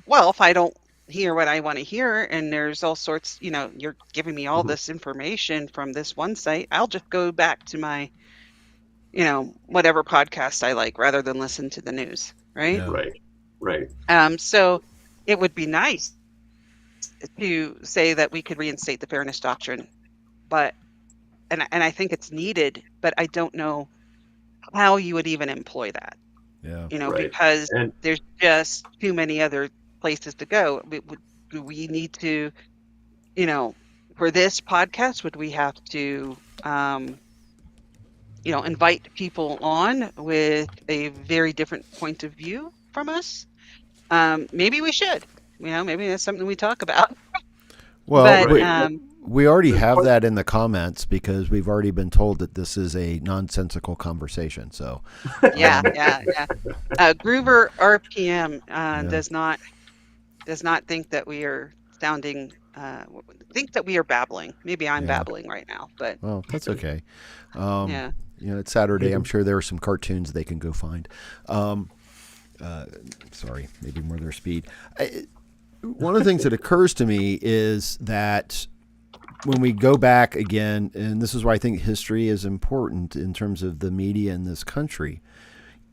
well, if I don't hear what I want to hear, and there's all sorts, you're giving me all this information from this one site, I'll just go back to my, whatever podcast I like, rather than listen to the news, right? Yeah. Right. So it would be nice to say that we could reinstate the fairness doctrine, but, and I think it's needed, but I don't know how you would even employ that. Yeah. Because there's just too many other places to go. Do we need to, for this podcast, would we have to, invite people on with a very different point of view from us? Maybe we should. Maybe that's something we talk about. Well, but, we already have that in the comments, because we've already been told that this is a nonsensical conversation. So, yeah. Groover RPM does not think that we are sounding. Think that we are babbling. Maybe I'm babbling right now, but well, that's okay. Yeah. It's Saturday. I'm sure there are some cartoons they can go find. Sorry, maybe more their speed. One of the things that occurs to me is that when we go back again, and this is why I think history is important in terms of the media in this country,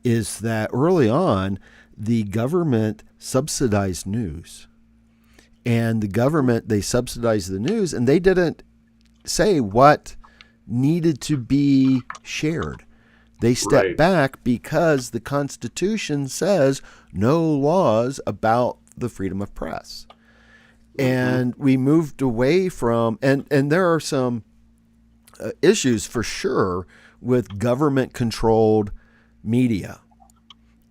is that early on, the government subsidized news. And the government, they subsidized the news, and they didn't say what needed to be shared. They stepped back because the Constitution says no laws about the freedom of press. And we moved away from, and there are some issues for sure with government-controlled media,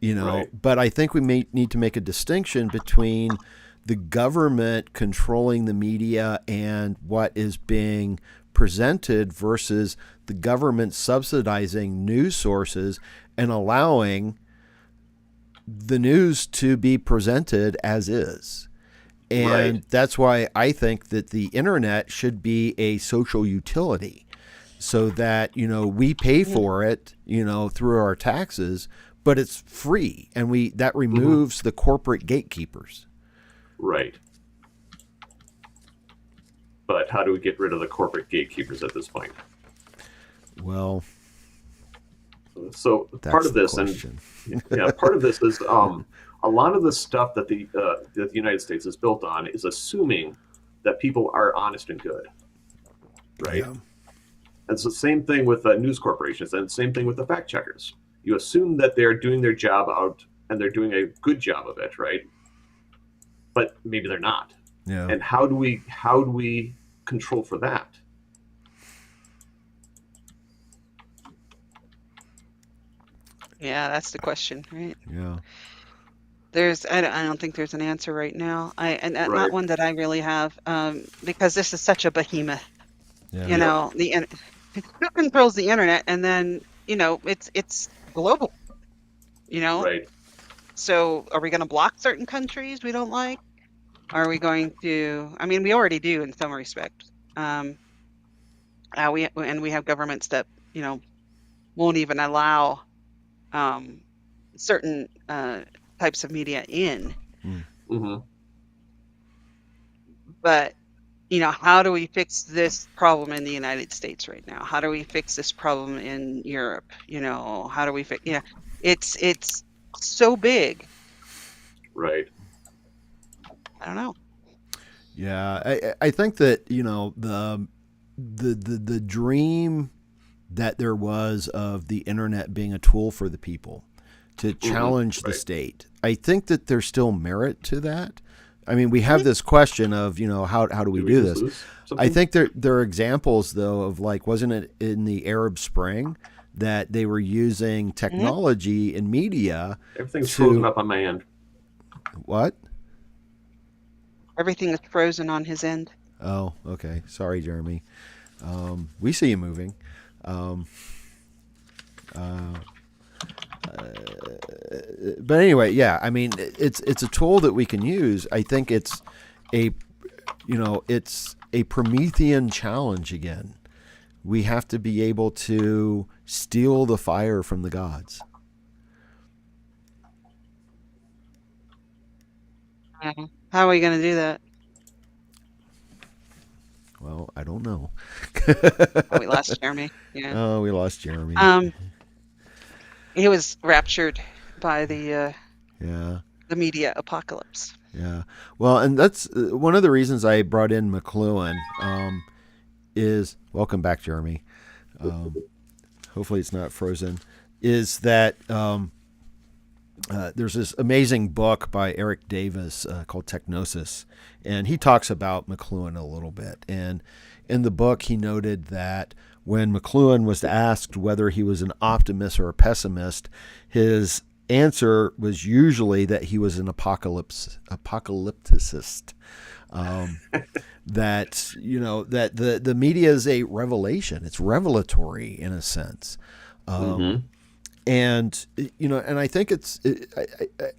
but I think we may need to make a distinction between the government controlling the media and what is being presented versus the government subsidizing news sources and allowing the news to be presented as is. And that's why I think that the internet should be a social utility, so that, we pay for it, through our taxes, but it's free. And that removes the corporate gatekeepers. Right. But how do we get rid of the corporate gatekeepers at this point? Well, So that's part of the this, question. and part of this is a lot of the stuff that the United States is built on is assuming that people are honest and good, right? Yeah. And it's the same thing with news corporations, and same thing with the fact checkers. You assume that they're doing their job out, and they're doing a good job of it, right? But maybe they're not. Yeah. And how do we control for that? Yeah, that's the question, right? Yeah. I don't think there's an answer right now. Not Right. one that I really have, because this is such a behemoth. Yeah. You know, who controls the internet, and then it's global. You know, Right. so are we going to block certain countries we don't like? Are we going to? I mean, we already do in some respects. We have governments that won't even allow certain types of media in. Mm-hmm. But how do we fix this problem in the United States right now? How do we fix this problem in Europe? How do we fix? It's so big. Right. I don't know. Yeah, I think that the dream that there was of the internet being a tool for the people to challenge the Right. state. I think that there's still merit to that. I mean, we have this question of how do we do this? lose something? I think there are examples though of wasn't it in the Arab Spring that they were using technology and media? Everything's to- frozen up on my end. What? Everything is frozen on his end. Oh, okay. Sorry, Jeremy. We see you moving. But anyway, yeah. I mean, it's a tool that we can use. I think it's a Promethean challenge again. We have to be able to steal the fire from the gods. How are we going to do that? Well, I don't know. Oh, we lost Jeremy. Yeah. Oh, we lost Jeremy. He was raptured by the Yeah. media apocalypse. Yeah. Well, and that's one of the reasons I brought in McLuhan is, welcome back, Jeremy. Hopefully it's not frozen, is that there's this amazing book by Eric Davis called Technosis, and he talks about McLuhan a little bit. And in the book, he noted that when McLuhan was asked whether he was an optimist or a pessimist, his answer was usually that he was an apocalypticist. That that the media is a revelation. It's revelatory in a sense. And and I think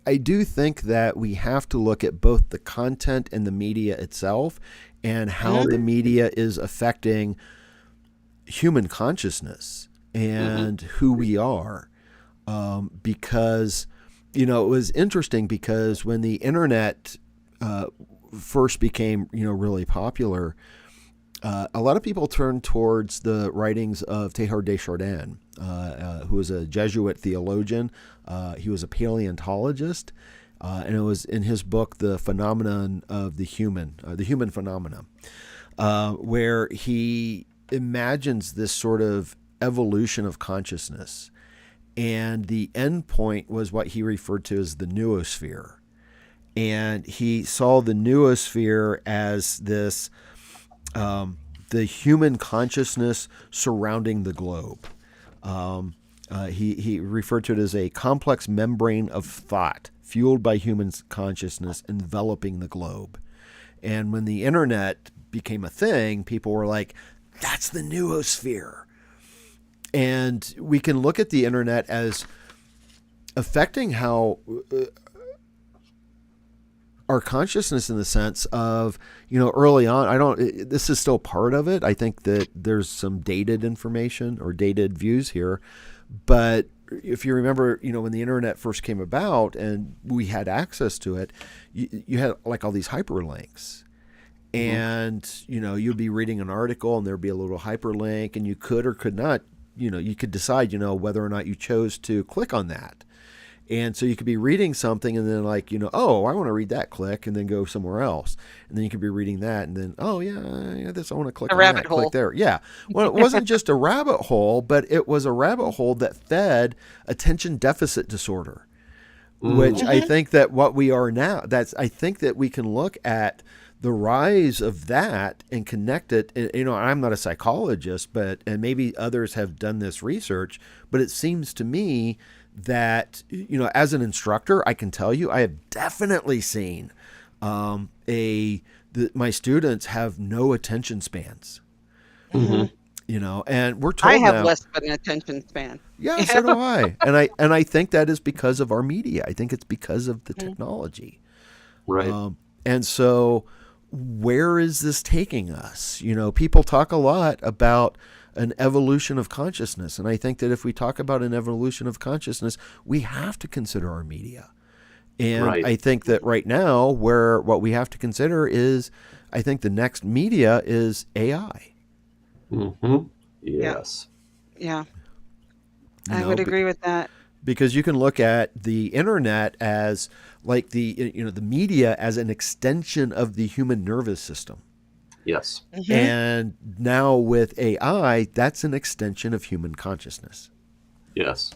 I do think that we have to look at both the content and the media itself, and how the media is affecting human consciousness and who we are. Because it was interesting, because when the internet first became really popular, a lot of people turned towards the writings of Teilhard de Chardin, who was a Jesuit theologian. He was a paleontologist, and it was in his book, The Phenomenon of the Human Phenomena, where he imagines this sort of evolution of consciousness. And the end point was what he referred to as the noosphere. And he saw the noosphere as this, the human consciousness surrounding the globe. He referred to it as a complex membrane of thought fueled by human consciousness enveloping the globe. And when the internet became a thing, people were like, that's the noosphere. And we can look at the internet as affecting how our consciousness, in the sense of, early on, this is still part of it. I think that there's some dated information or dated views here. But if you remember, when the internet first came about and we had access to it, you had all these hyperlinks. And, you'd be reading an article and there'd be a little hyperlink, and you could or could not you could decide, whether or not you chose to click on that. And so you could be reading something and then oh, I want to read that, click, and then go somewhere else. And then you could be reading that and then, oh yeah, this, I want to click on rabbit that, hole. click there. Yeah. Well, it wasn't just a rabbit hole, but it was a rabbit hole that fed attention deficit disorder, which I think that what we are now, I think that we can look at the rise of that and connect it. I'm not a psychologist, and maybe others have done this research, but it seems to me that, as an instructor, I can tell you, I have definitely seen my students have no attention spans. And we're told I have now, less of an attention span. Yeah, so do I. And I think that is because of our media. I think it's because of the technology. Right. And so where is this taking us? People talk a lot about an evolution of consciousness. And I think that if we talk about an evolution of consciousness, we have to consider our media. And I think that right now, what we have to consider is, I think the next media is AI. Yes. Yeah. I would agree with that. Because you can look at the internet as like the media as an extension of the human nervous system. Yes. And now with AI, that's an extension of human consciousness. Yes.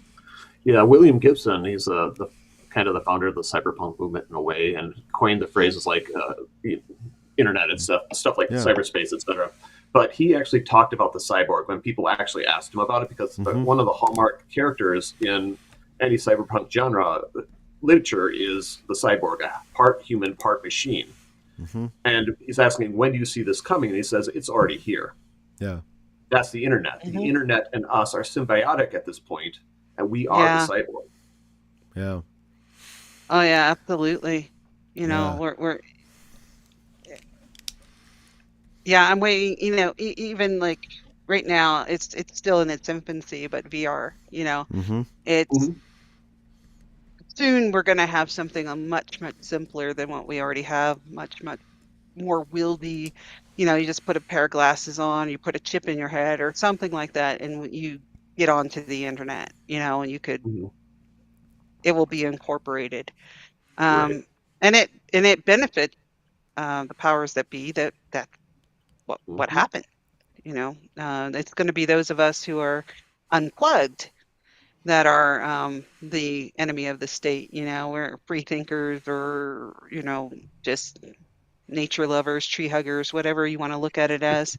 Yeah, William Gibson, he's the kind of the founder of the cyberpunk movement in a way, and coined the phrases like internet and stuff like cyberspace, etc. But he actually talked about the cyborg when people actually asked him about it, because one of the hallmark characters in any cyberpunk genre literature is the cyborg, part human, part machine. And he's asking, when do you see this coming? And he says, it's already here. Yeah. That's the internet. The internet and us are symbiotic at this point, and we are the cyborg. Yeah. Oh yeah, absolutely. We're I'm waiting, even like right now, it's still in its infancy, but VR, it's soon we're going to have something much, much simpler than what we already have, much, much more wieldy. You just put a pair of glasses on, you put a chip in your head or something like that, and you get onto the internet, and you could, it will be incorporated. And it benefits the powers that be, that's what happened. It's going to be those of us who are unplugged that are the enemy of the state. We're free thinkers or, just nature lovers, tree huggers, whatever you want to look at it as.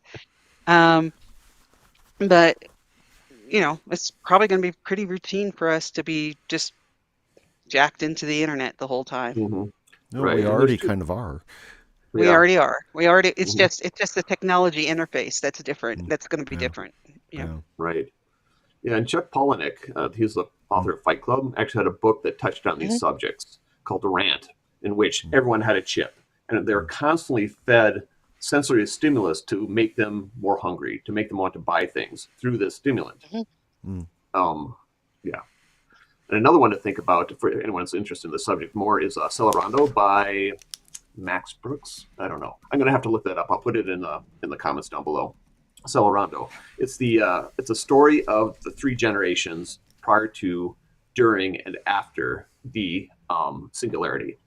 But, it's probably going to be pretty routine for us to be just jacked into the internet the whole time. No, we already kind of are. We already are. It's just the technology interface that's different. That's going to be different. Right. Yeah, and Chuck Palahniuk, he's the author of Fight Club, actually had a book that touched on these subjects called The Rant, in which everyone had a chip, and they're constantly fed sensory stimulus to make them more hungry, to make them want to buy things through this stimulant. Yeah. And another one to think about for anyone that's interested in the subject more is Celerando by Max Brooks. I don't know. I'm going to have to look that up. I'll put it in the comments down below. Celerando. It's a story of the three generations prior to, during, and after the singularity,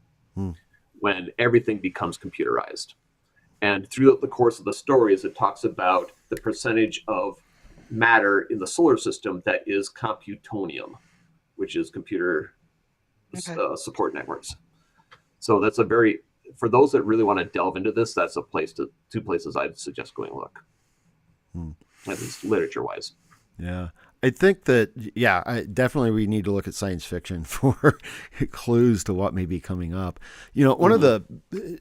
when everything becomes computerized. And throughout the course of the stories, it talks about the percentage of matter in the solar system that is computonium, which is computer support networks. So that's for those that really want to delve into this, that's two places I'd suggest going look. At least literature-wise. Yeah. I think that, definitely we need to look at science fiction for clues to what may be coming up. One of the,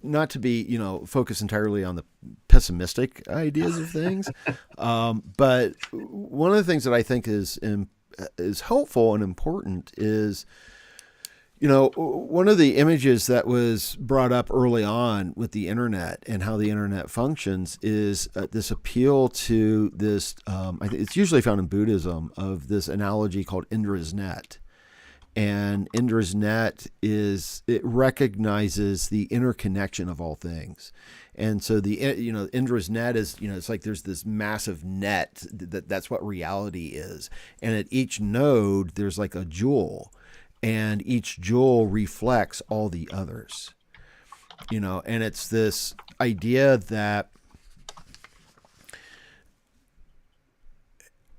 not to be, focus entirely on the pessimistic ideas of things, but one of the things that I think is helpful and important is, one of the images that was brought up early on with the internet and how the internet functions is this appeal to this, it's usually found in Buddhism, of this analogy called Indra's net. And Indra's net it recognizes the interconnection of all things. And so Indra's net is, it's like there's this massive net that's what reality is. And at each node, there's like a jewel, and each jewel reflects all the others, and it's this idea that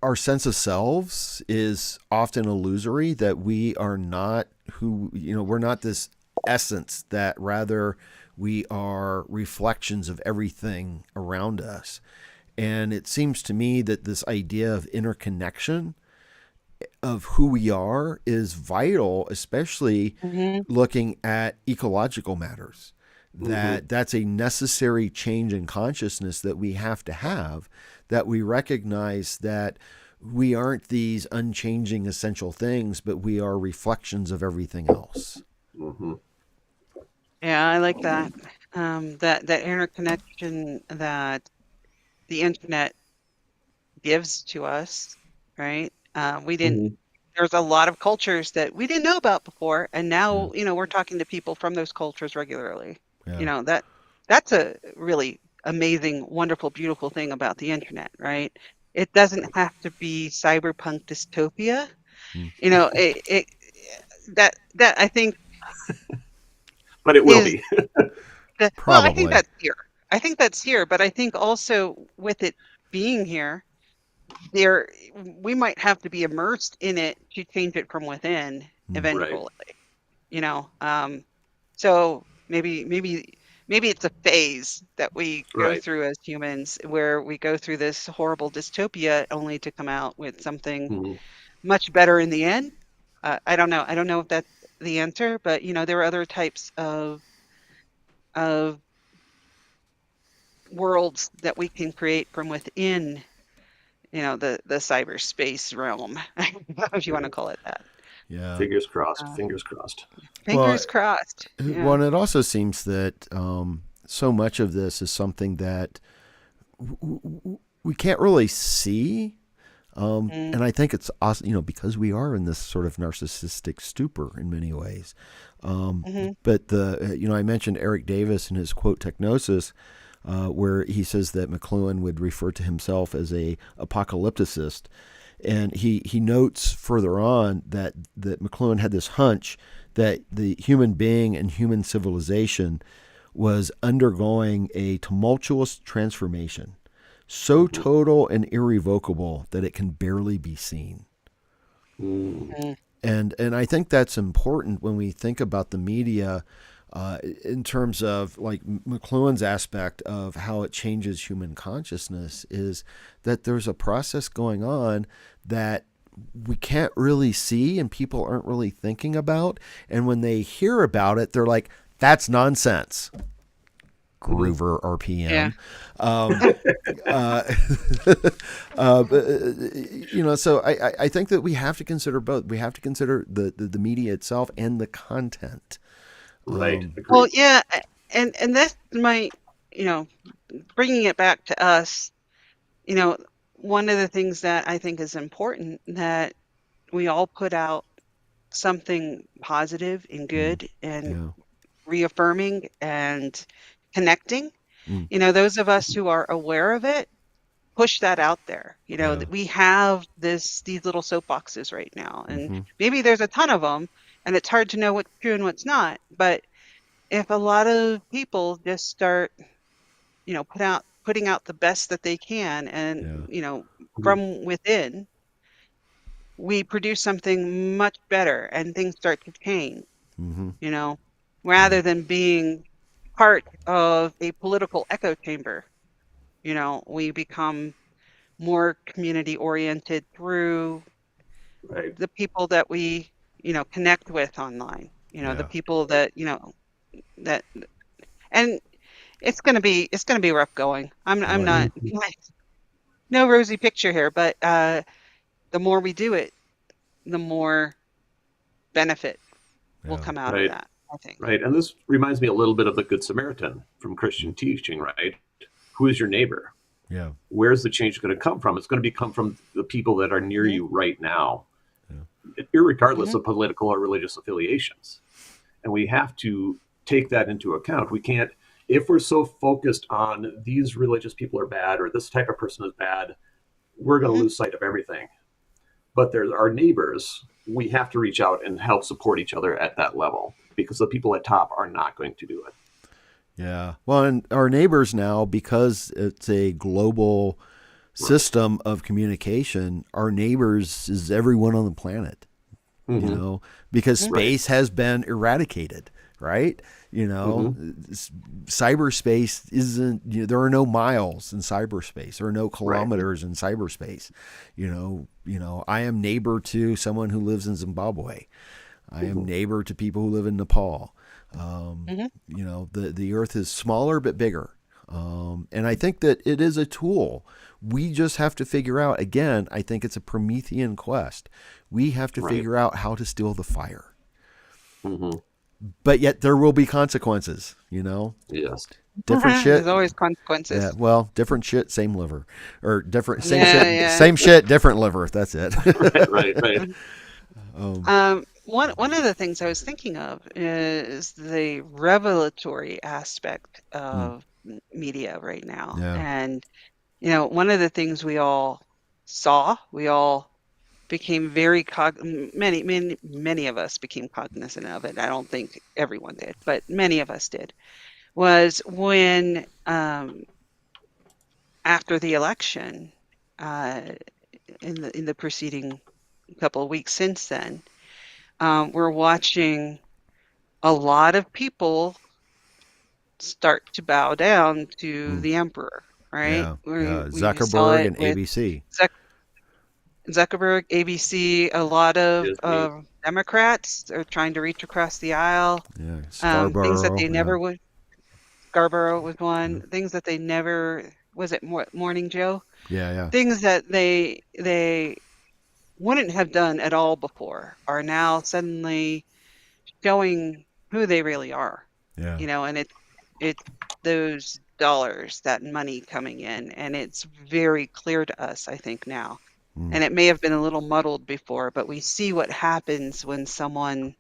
our sense of selves is often illusory, that we are not we're not this essence, that rather we are reflections of everything around us. And it seems to me that this idea of interconnection of who we are is vital, especially looking at ecological matters. That's a necessary change in consciousness that we have to have, that we recognize that we aren't these unchanging essential things, but we are reflections of everything else. Yeah, I like that. That interconnection that the internet gives to us, right? There's a lot of cultures that we didn't know about before, and now we're talking to people from those cultures regularly. That's a really amazing, wonderful, beautiful thing about the internet, right? It doesn't have to be cyberpunk dystopia. That I think. But it will be. Well, I think that's here. I think that's here, but I think also with it being here, we might have to be immersed in it to change it from within eventually. So maybe it's a phase that we go through as humans, where we go through this horrible dystopia only to come out with something much better in the end. I don't know. I don't know if that's the answer, but there are other types of worlds that we can create from within, the cyberspace realm, if you want to call it that. Yeah. Fingers crossed. Fingers crossed. Fingers crossed. Yeah. Well, and it also seems that so much of this is something that we can't really see. And I think it's awesome, because we are in this sort of narcissistic stupor in many ways. But I mentioned Eric Davis and his quote Technosis, where he says that McLuhan would refer to himself as a apocalypticist. And he notes further on that McLuhan had this hunch that the human being and human civilization was undergoing a tumultuous transformation, so total and irrevocable that it can barely be seen. And I think that's important when we think about the media, in terms of like McLuhan's aspect of how it changes human consciousness, is that there's a process going on that we can't really see and people aren't really thinking about. And when they hear about it, they're like, that's nonsense. Groover RPM. So I think that we have to consider both. We have to consider the media itself and the content. Right. Well, yeah, and that's bringing it back to us, one of the things that I think is important, that we all put out something positive and good and reaffirming and connecting. Those of us who are aware of it, push that out there. That we have these little soapboxes right now, and maybe there's a ton of them, and it's hard to know what's true and what's not. But if a lot of people just start, putting out the best that they can, and from within, we produce something much better, and things start to change. Rather than being part of a political echo chamber, we become more community oriented through the people that we connect with online, the people that and it's going to be rough going. I'm not no rosy picture here, but the more we do it, the more benefit will come out of that, I think. Right. And this reminds me a little bit of the Good Samaritan from Christian teaching, right? Who is your neighbor? Where's the change going to come from? It's going to come from the people that are near you right now. irregardless Mhm. of political or religious affiliations. And we have to take that into account. We can't, if we're so focused on these religious people are bad or this type of person is bad, we're going to Mhm. lose sight of everything. But there's our neighbors. We have to reach out and help support each other at that level because the people at top are not going to do it. Yeah. Well, and our neighbors now, because it's a global Right. system of communication, our neighbors is everyone on the planet, Mm-hmm. because Mhm. Right. space has been eradicated, right? Mm-hmm. Cyberspace isn't, there are no miles in cyberspace. There are no Right. kilometers in cyberspace. I am neighbor to someone who lives in Zimbabwe. I am Mm-hmm. neighbor to people who live in Nepal. Mhm. The earth is smaller but bigger. And I think that it is a tool. We just have to figure out, again, I think it's a Promethean quest. We have to Right. figure out how to steal the fire. Mm-hmm. But yet there will be consequences, Yes. different There's shit. always Yeah, consequences. well, different shit, same liver, or different, Yeah, yeah. same shit, different liver. That's it. Right. Right. Right. um, One of the things I was thinking of is the revelatory aspect hmm, of media right now. yeah. And, one of the things we all became many of us became cognizant of it. I don't think everyone did, but many of us did, was when, after the election, uh, in the preceding couple of weeks since then, we're watching a lot of people start to bow down to Hmm, the emperor, right? yeah. We Yeah. we saw Zuckerberg it and with ABC. Zuck Zuckerberg, ABC, a lot Disney. of Democrats are trying to reach across the aisle. Yeah. Things that Scarborough. they Yeah. never would. Scarborough was Yeah. one. Things that they never. Was it Morning Joe? Yeah. Yeah. Things that they wouldn't have done at all before are now suddenly showing who they really are. Yeah. And it's those dollars, that money coming in, and it's very clear to us, I think, now. Mm, And it may have been a little muddled before, but we see what happens when someone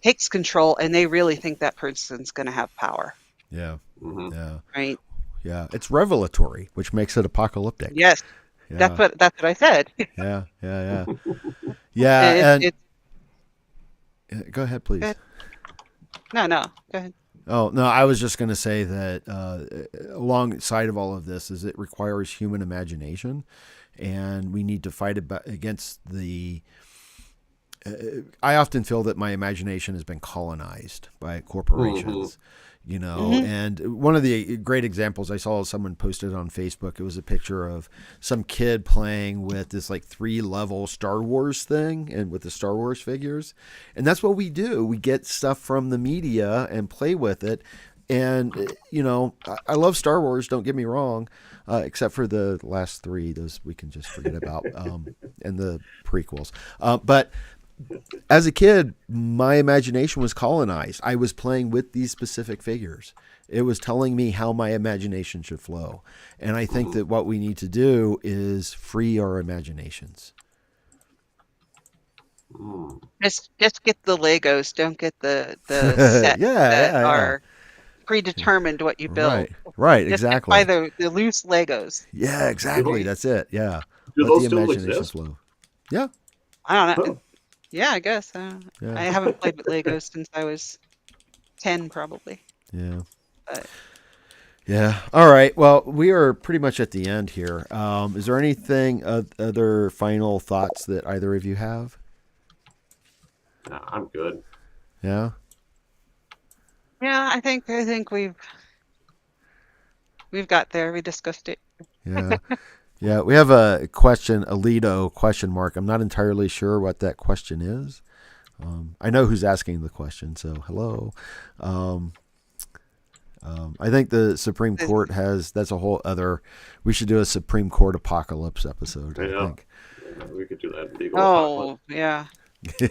takes control and they really think that person's going to have power, yeah. Mm-hmm. Yeah. right? Yeah. It's revelatory, which makes it apocalyptic. Yes, Yeah. that's what I said. Yeah. Yeah. Yeah. Yeah. It, And it, go ahead, go please. ahead. No, go ahead. Oh, no, I was just going to say that alongside of all of this is it requires human imagination, and we need to fight against the. I often feel that my imagination has been colonized by Mm-hmm. corporations, Hmm. and one of the great examples I saw, someone posted on Facebook, it was a picture of some kid playing with this like 3-level Star Wars thing and with the Star Wars figures. And that's what we do. We get stuff from the media and play with it. And, I love Star Wars, don't get me wrong, except for the last 3, those we can just forget about, and the prequels. But as a kid, my imagination was colonized. I was playing with these specific figures. It was telling me how my imagination should flow. And I think that what we need to do is free our imaginations. Mm. Just get the Legos. Don't get the Yeah, sets that yeah. are predetermined what you build. Right, right, Just buy exactly. the loose Legos. Yeah, Do exactly. those, That's it. Yeah. do Let the those still imagination exist? flow. Yeah, I don't know. Oh, Yeah, I guess. I yeah, haven't played with Legos since I was 10, probably. yeah. But Yeah. All right. Well, we are pretty much at the end here. Is there anything, other final thoughts that either of you have? no, I'm good. Yeah. yeah, I think we've got there. We discussed it. Yeah. Yeah. We have a question, Alito question mark. I'm not entirely sure what that question is. I know who's asking the question, so hello. Um, I think the Supreme Court that's a whole other, we should do a Supreme Court apocalypse episode, I Yeah, think. we could do that. Legal apocalypse. Oh, yeah.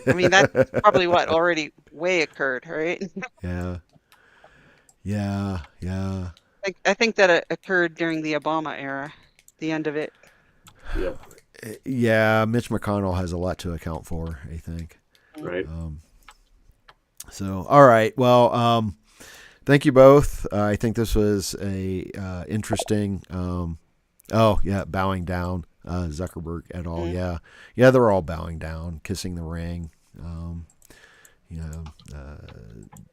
I mean, that's probably what already way occurred, right? Yeah. Yeah. Yeah. I think that it occurred during the Obama era, the end of it. Yep. Yeah, Mitch McConnell has a lot to account for, I think. Right. So, all right. Well, thank you both. I think this was a interesting. Bowing down, Zuckerberg et al. Mm-hmm. Yeah, they're all bowing down, kissing the ring.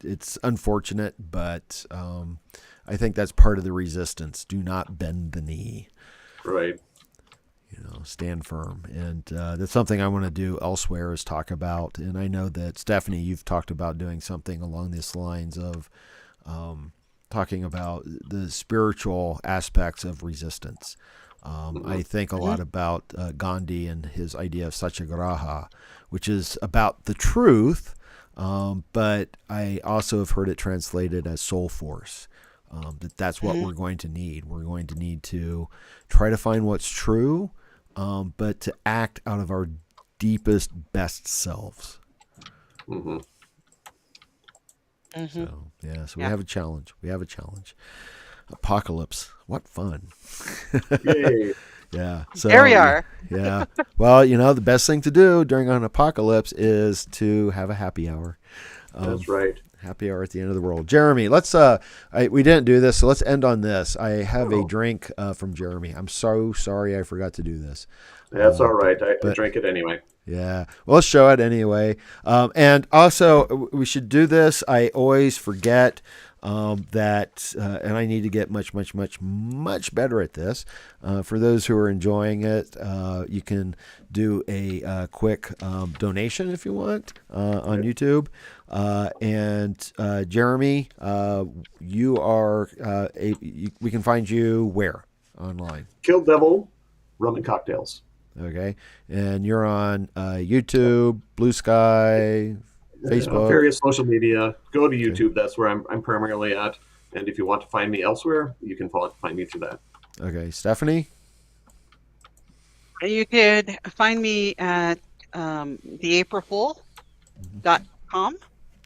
It's unfortunate, but I think that's part of the resistance. Do not bend the knee. Right. Stand firm. And that's something I want to do elsewhere is talk about. And I know that, Stephanie, you've talked about doing something along these lines of talking about the spiritual aspects of resistance. I think a lot about Gandhi and his idea of satyagraha, which is about the truth, but I also have heard it translated as soul force. That's what we're going to need. We're going to need to try to find what's true, but to act out of our deepest, best selves. Mm-hmm. So we have a challenge. Apocalypse. What fun. Yay. Yeah. So, There we are. Yeah. Well, the best thing to do during an apocalypse is to have a happy hour. That's right. Happy hour at the end of the world. Jeremy, let's we didn't do this, so let's end on this. I have a drink from Jeremy. I'm so sorry I forgot to do this. That's all right. I drank it anyway. Yeah. Well, let's show it anyway. And also, we should do this. I always forget that, and I need to get much, much, much, much better at this. For those who are enjoying it, you can do a quick donation if you want on YouTube. And Jeremy, you are we can find you where online? Kill Devil, Rum and Cocktails. Okay, and you're on YouTube, Blue Sky, Facebook, various social media. Go to YouTube. That's where I'm primarily at. And if you want to find me elsewhere, you can find me through that. Okay, Stephanie. You could find me at theaprilfool.com.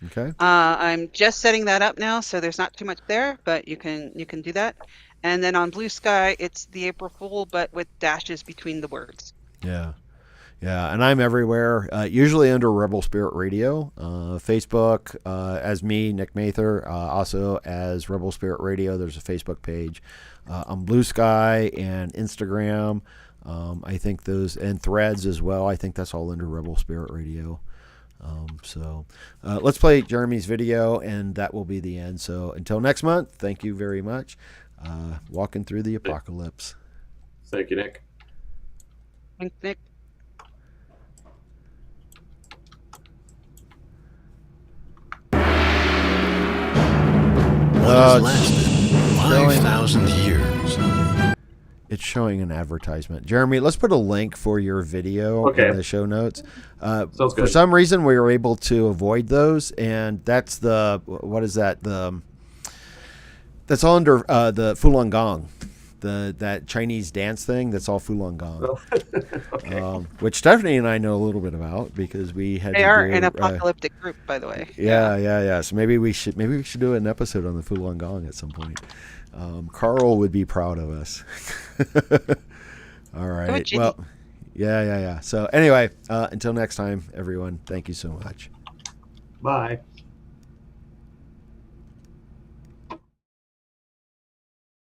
Okay. I'm just setting that up now, so there's not too much there, but you can do that. And then on Blue Sky, it's the April Fool, but with dashes between the words. Yeah. Yeah, and I'm everywhere, usually under Rebel Spirit Radio, Facebook as me, Nick Mather, also as Rebel Spirit Radio. There's a Facebook page on Blue Sky and Instagram. I think those, and Threads as well. I think that's all under Rebel Spirit Radio. So let's play Jeremy's video, and that will be the end. So until next month, thank you very much. Walking through the apocalypse. Thank you, Nick. Thanks, Nick. What has lasted 5,000 years. It's showing an advertisement. Jeremy, let's put a link for your video in the show notes. Sounds good. For some reason, we were able to avoid those, and that's what is that? That's all under the Falun Gong, that Chinese dance thing. That's all Falun Gong. Oh. Okay. Which Stephanie and I know a little bit about because we had. They are an apocalyptic group, by the way. Yeah. So maybe we should do an episode on the Falun Gong at some point. Carl would be proud of us. All right. Well, yeah. So anyway, until next time, everyone, thank you so much. Bye.